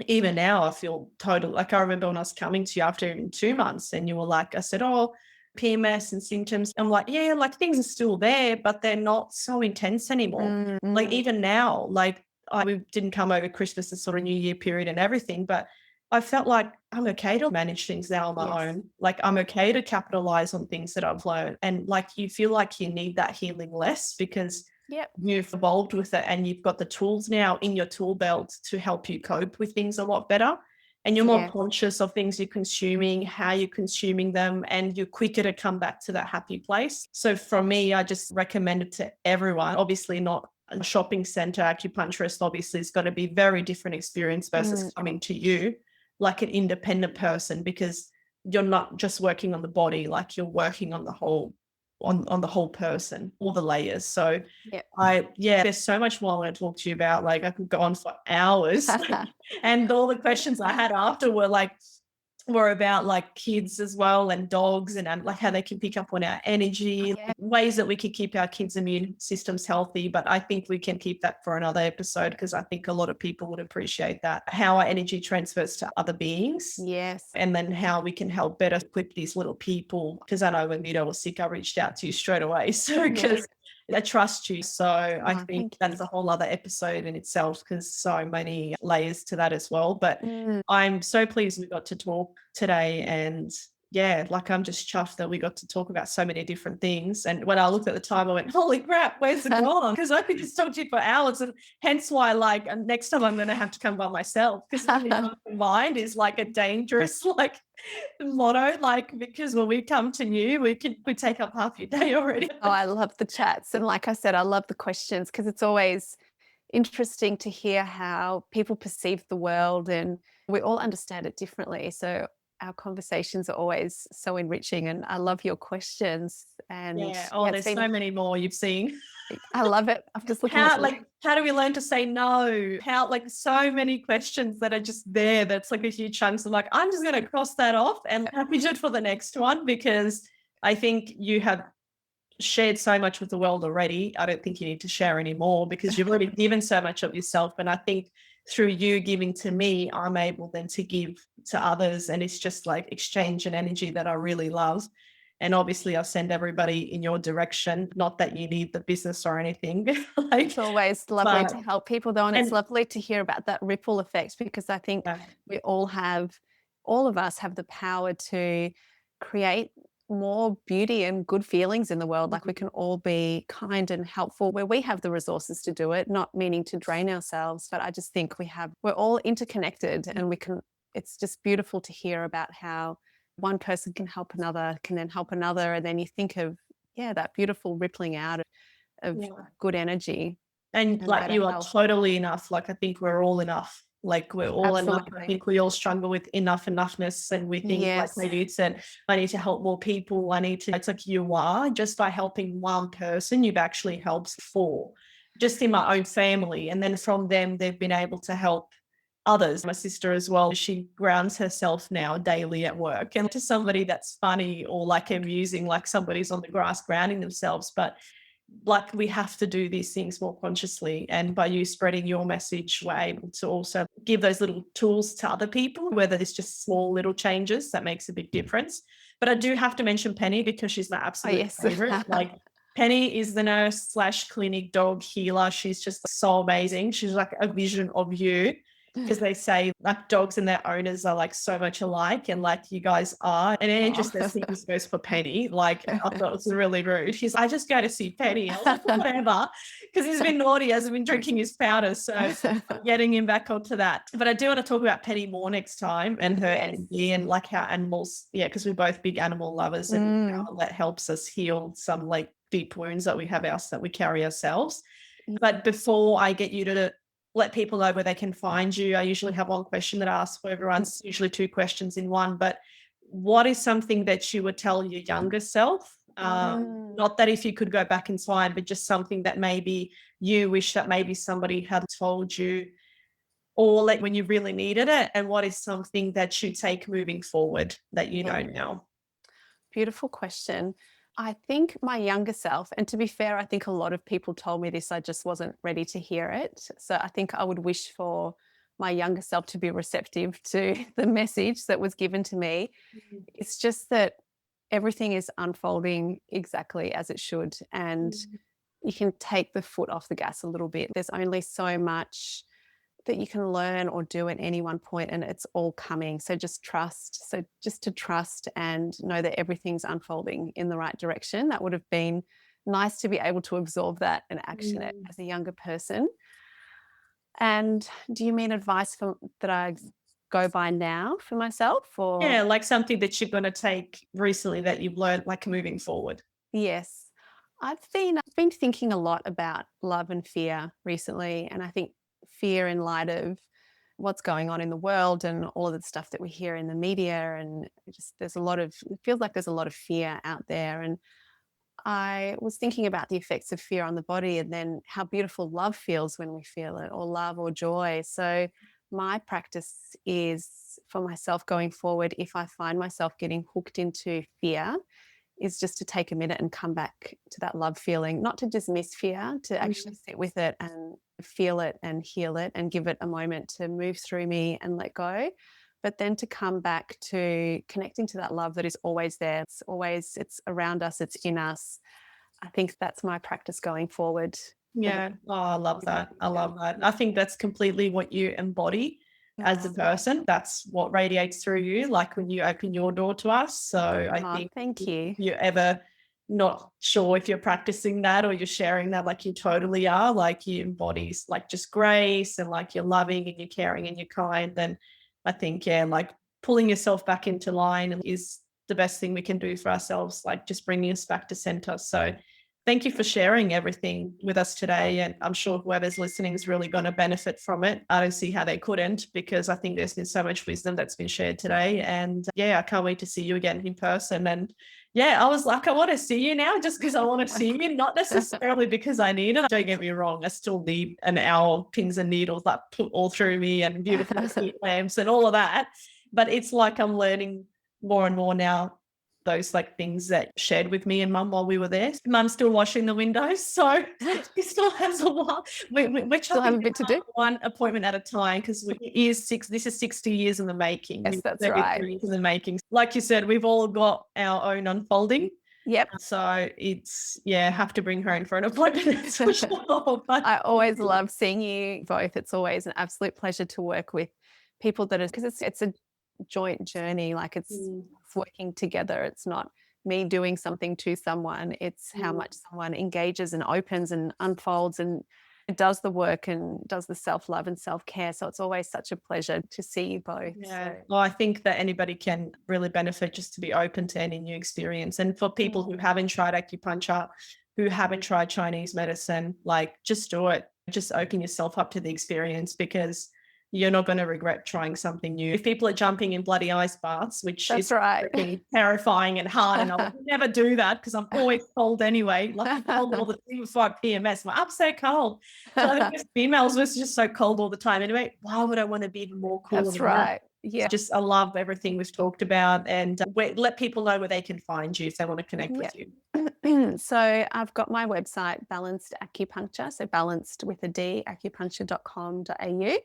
even now I feel total like I remember when I was coming to you after even 2 months and you were like, I said, "Oh, PMS and symptoms." I'm like, "Yeah, like things are still there, but they're not so intense anymore." Like Mm. even now, like we didn't come over Christmas and sort of New Year period and everything, but I felt like I'm okay to manage things now on my Yes. own. Like I'm okay to capitalize on things that I've learned. And like you feel like you need that healing less because Yep. you've evolved with it and you've got the tools now in your tool belt to help you cope with things a lot better. And you're more Yes. conscious of things you're consuming, how you're consuming them, and you're quicker to come back to that happy place. So for me, I just recommend it to everyone. Obviously, not a shopping center acupuncturist, obviously, it's got to be very different experience versus Mm. coming to you like an independent person because you're not just working on the body, like you're working on the whole on the whole person, all the layers. So Yep. there's so much more I want to talk to you about. Like I could go on for hours. And all the questions I had after were about like kids as well and dogs and like how they can pick up on our energy, Yeah. ways that we could keep our kids' immune systems healthy. But I think we can keep that for another episode because I think a lot of people would appreciate that, how our energy transfers to other beings. Yes. And then how we can help better equip these little people. Because I know when Vito was sick, I reached out to you straight away. So, Yes. because I trust you. So, I Oh, think thank that's you. a whole other episode in itself because so many layers to that as well. But Mm. I'm so pleased we got to talk today. And yeah, like I'm just chuffed that we got to talk about so many different things. And when I looked at the time, I went, holy crap, where's it gone? Because I could just talk to you for hours. And hence why, like, next time I'm going to have to come by myself because my mind is like a dangerous, like, motto. Like, because when we come to you, we take up half your day already. Oh, I love the chats. And like I said, I love the questions because it's always interesting to hear how people perceive the world and we all understand it differently. So our conversations are always so enriching and I love your questions. And Yeah. Oh, yeah, it's there's so been, many more you've seen. I love it. I'm just looking at How do we learn to say no? How like so many questions that are just there that's like a huge chunk. I'm like, I'm just gonna cross that off and happy to for the next one because I think you have shared so much with the world already. I don't think you need to share any more because you've already given so much of yourself. And I think through you giving to me, I'm able then to give to others. And it's just like exchange and energy that I really love. And obviously, I'll send everybody in your direction. Not that you need the business or anything, like, it's always lovely but to help people though. And it's and lovely to hear about that ripple effect because I think yeah, we all of us have the power to create more beauty and good feelings in the world. Like we can all be kind and helpful where we have the resources to do it, not meaning to drain ourselves. But I just think we're all interconnected and it's just beautiful to hear about how one person can help another, can then help another. And then you think of, yeah, that beautiful rippling out of yeah. good energy And and like better you are health. totally enough. Like I think we're all enough. Like we're all enough. I Absolutely. think we all struggle with enoughness and we think like Yes. maybe it's said, I need to help more people. I need to, it's like you are just by helping one person, you've actually helped four, just in my own family. And then from them, they've been able to help others. My sister as well, she grounds herself now daily at work. And to somebody that's funny or like amusing, like somebody's on the grass grounding themselves. But like we have to do these things more consciously. And by you spreading your message, we're able to also give those little tools to other people, whether it's just small little changes that makes a big difference. But I do have to mention Penny because she's my Oh, absolute yes. favorite. Like Penny is the nurse slash clinic dog healer. She's just so amazing. She's like a vision of you because they say like dogs and their owners are like so much alike and like you guys are. And then Oh. just as things goes for Penny, like I thought it was really rude. She's I just go to see Penny. I was like, whatever, because he's been naughty, hasn't been drinking his powder. So getting him back onto that. But I do want to talk about Penny more next time and her Yes. energy and like how animals, yeah, because we're both big animal lovers and Mm. how that helps us heal some like deep wounds that we have that we carry ourselves. But before I get you to let people know where they can find you, I usually have one question that I ask for everyone. It's usually two questions in one. But what is something that you would tell your younger self? Mm. Not that if you could go back in time, but just something that maybe you wish that maybe somebody had told you or like when you really needed it. And what is something that you take moving forward that you Yeah. know now? Beautiful question. I think my younger self, and to be fair, I think a lot of people told me this, I just wasn't ready to hear it. So I think I would wish for my younger self to be receptive to the message that was given to me. Mhm. It's just that everything is unfolding exactly as it should. And Mhm. you can take the foot off the gas a little bit. There's only so much that you can learn or do at any one point, and it's all coming. So just trust. So just to trust and know that everything's unfolding in the right direction. That would have been nice to be able to absorb that and action it Mm. as a younger person. And do you mean advice that I go by now for myself, or? Yeah, like something that you're gonna take recently that you've learned, like, moving forward. Yes. I've been thinking a lot about love and fear recently, and I think fear in light of what's going on in the world and all of the stuff that we hear in the media, and just it feels like there's a lot of fear out there. And I was thinking about the effects of fear on the body and then how beautiful love feels when we feel it, or love or joy. So my practice is for myself going forward, if I find myself getting hooked into fear, is just to take a minute and come back to that love feeling, not to dismiss fear, to actually Mhm. sit with it and feel it and heal it and give it a moment to move through me and let go. But then to come back to connecting to that love that is always there. It's around us, it's in us. I think that's my practice going forward for the Yeah. Oh, I love that. I future. love that. I think that's completely what you embody as a Mm. person. That's what radiates through you, like when you open your door to us. So I Oh, think thank if you. you're ever not sure if you're practicing that or you're sharing that, like you totally are, like you embodies like just grace and like you're loving and you're caring and you're kind, then I think, yeah, like pulling yourself back into line is the best thing we can do for ourselves, like just bringing us back to center. So thank you for sharing everything with us today. And I'm sure whoever's listening is really going to benefit from it. I don't see how they couldn't, because I think there's been so much wisdom that's been shared today. And yeah, I can't wait to see you again in person. And yeah, I was like, I want to see you now just because I want to see you, not necessarily because I need it. Don't get me wrong, I still need an hour, pins and needles that put all through me and beautiful heat lamps and all of that. But it's like I'm learning more and more now those like things that shared with me and mum while we were there. Mum's still washing the windows, so she still has a while. We're Still have chopping a bit to down do. one appointment at a time because this is 60 years in the making. Yes, We're that's 33 right. years in the making. Like you said, we've all got our own unfolding. Yep. So it's, yeah, have to bring her in for an appointment, that's for sure. But I always love seeing you both. It's always an absolute pleasure to work with people that is, because it's a joint journey. Like it's mm, working together. It's not me doing something to someone. It's how mm. much someone engages and opens and unfolds and does the work and does the self-love and self-care. So it's always such a pleasure to see you both. Yeah. So Well, I think that anybody can really benefit just to be open to any new experience. And for people who haven't tried acupuncture, who haven't tried Chinese medicine, like just do it. Just open yourself up to the experience because you're not going to regret trying something new. If people are jumping in bloody ice baths, which that's is right. freaking terrifying and hard, and I would never do that because I'm always cold anyway. Like I'm cold all the time before I PMS. I'm so cold. So I think as females was just so cold all the time. Anyway, why would I want to be even more cooler That's than that? right. Yeah. Just I love everything we've talked about, and let people know where they can find you if they want to connect Yeah. with you. So I've got my website, Balanced Acupuncture. So balanced with a D, acupuncture.com.au.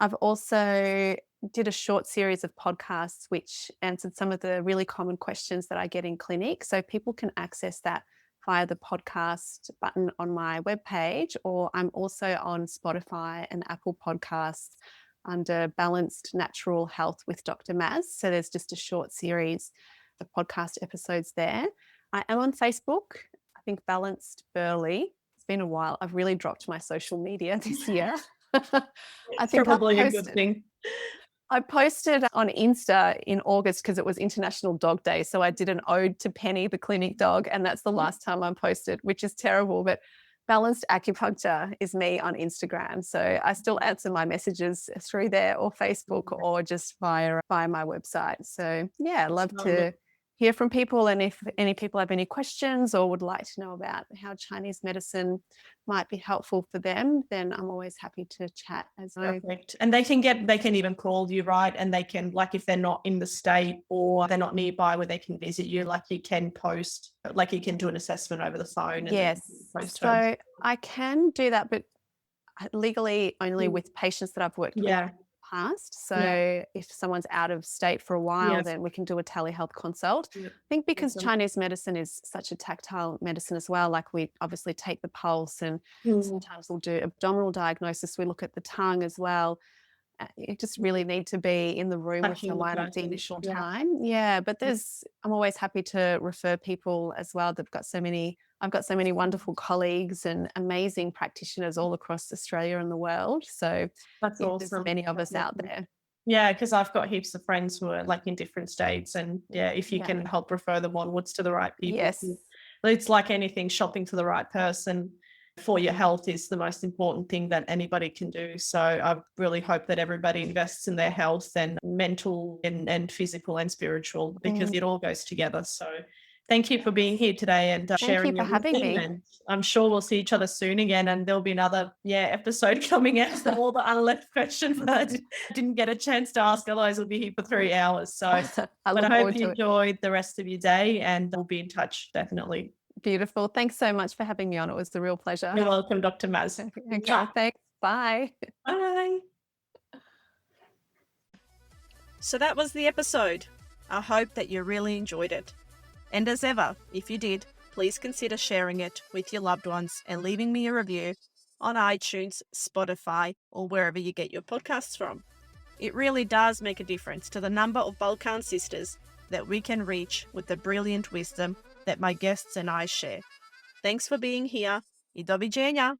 I've also did a short series of podcasts which answered some of the really common questions that I get in clinic. So people can access that via the podcast button on my webpage, or I'm also on Spotify and Apple Podcasts under Balanced Natural Health with Dr. Maz. So there's just a short series of podcast episodes there. I am on Facebook. I think Balanced Burley. It's been a while. I've really dropped my social media this year. I It's think probably a good thing. I posted on Insta in August because it was International Dog Day. So I did an ode to Penny, the clinic dog, and that's the last time I posted, which is terrible. But Balanced Acupuncture is me on Instagram. So I still answer my messages through there or Facebook or just via my website. So yeah, I'd love So, to hear from people. And if any people have any questions or would like to know about how Chinese medicine might be helpful for them, then I'm always happy to chat as well. perfect. And they can even call you, right? And they can, like, if they're not in the state or they're not nearby where they can visit you, like you can post, like you can do an assessment over the phone and then Yes. post home. So I can do that, but legally only Mm. with patients that I've worked with in Yeah. the past. Yeah. So if someone's out of state for a while, Yes. then we can do a telehealth consult. Yeah. I think because Awesome. Chinese medicine is such a tactile medicine as well, like we obviously take the pulse and Mm. sometimes we'll do abdominal diagnosis. We look at the tongue as well. You just really need to be in the room with Touching the someone at the person. initial Yeah. time. Yeah, but I'm always happy to refer people as well. I've got so many wonderful colleagues and amazing practitioners all across Australia and the world. So That's yeah, there's awesome. many of That's us out awesome. there. Yeah, because I've got heaps of friends who are like in different states, and yeah, if you Yeah. can help refer them onwards to the right people, Yes. it's like anything, shopping to the right person for your health is the most important thing that anybody can do. So I really hope that everybody invests in their health and mental and physical and spiritual because Mm. it all goes together. So thank you for being here today and Thank you sharing for your having wisdom. me. And I'm sure we'll see each other soon again. And there'll be another episode coming out of all the unleft questions that I didn't get a chance to ask. Otherwise, we'll be here for 3 hours. So, I but look I hope forward you to it. enjoyed the rest of your day, and we'll be in touch definitely. Beautiful. Thanks so much for having me on. It was a real pleasure. You're welcome, Dr. Maz. Okay, thanks. Bye. Bye. So that was the episode. I hope that you really enjoyed it. And as ever, if you did, please consider sharing it with your loved ones and leaving me a review on iTunes, Spotify, or wherever you get your podcasts from. It really does make a difference to the number of Balkan sisters that we can reach with the brilliant wisdom that my guests and I share. Thanks for being here. I do viđenja.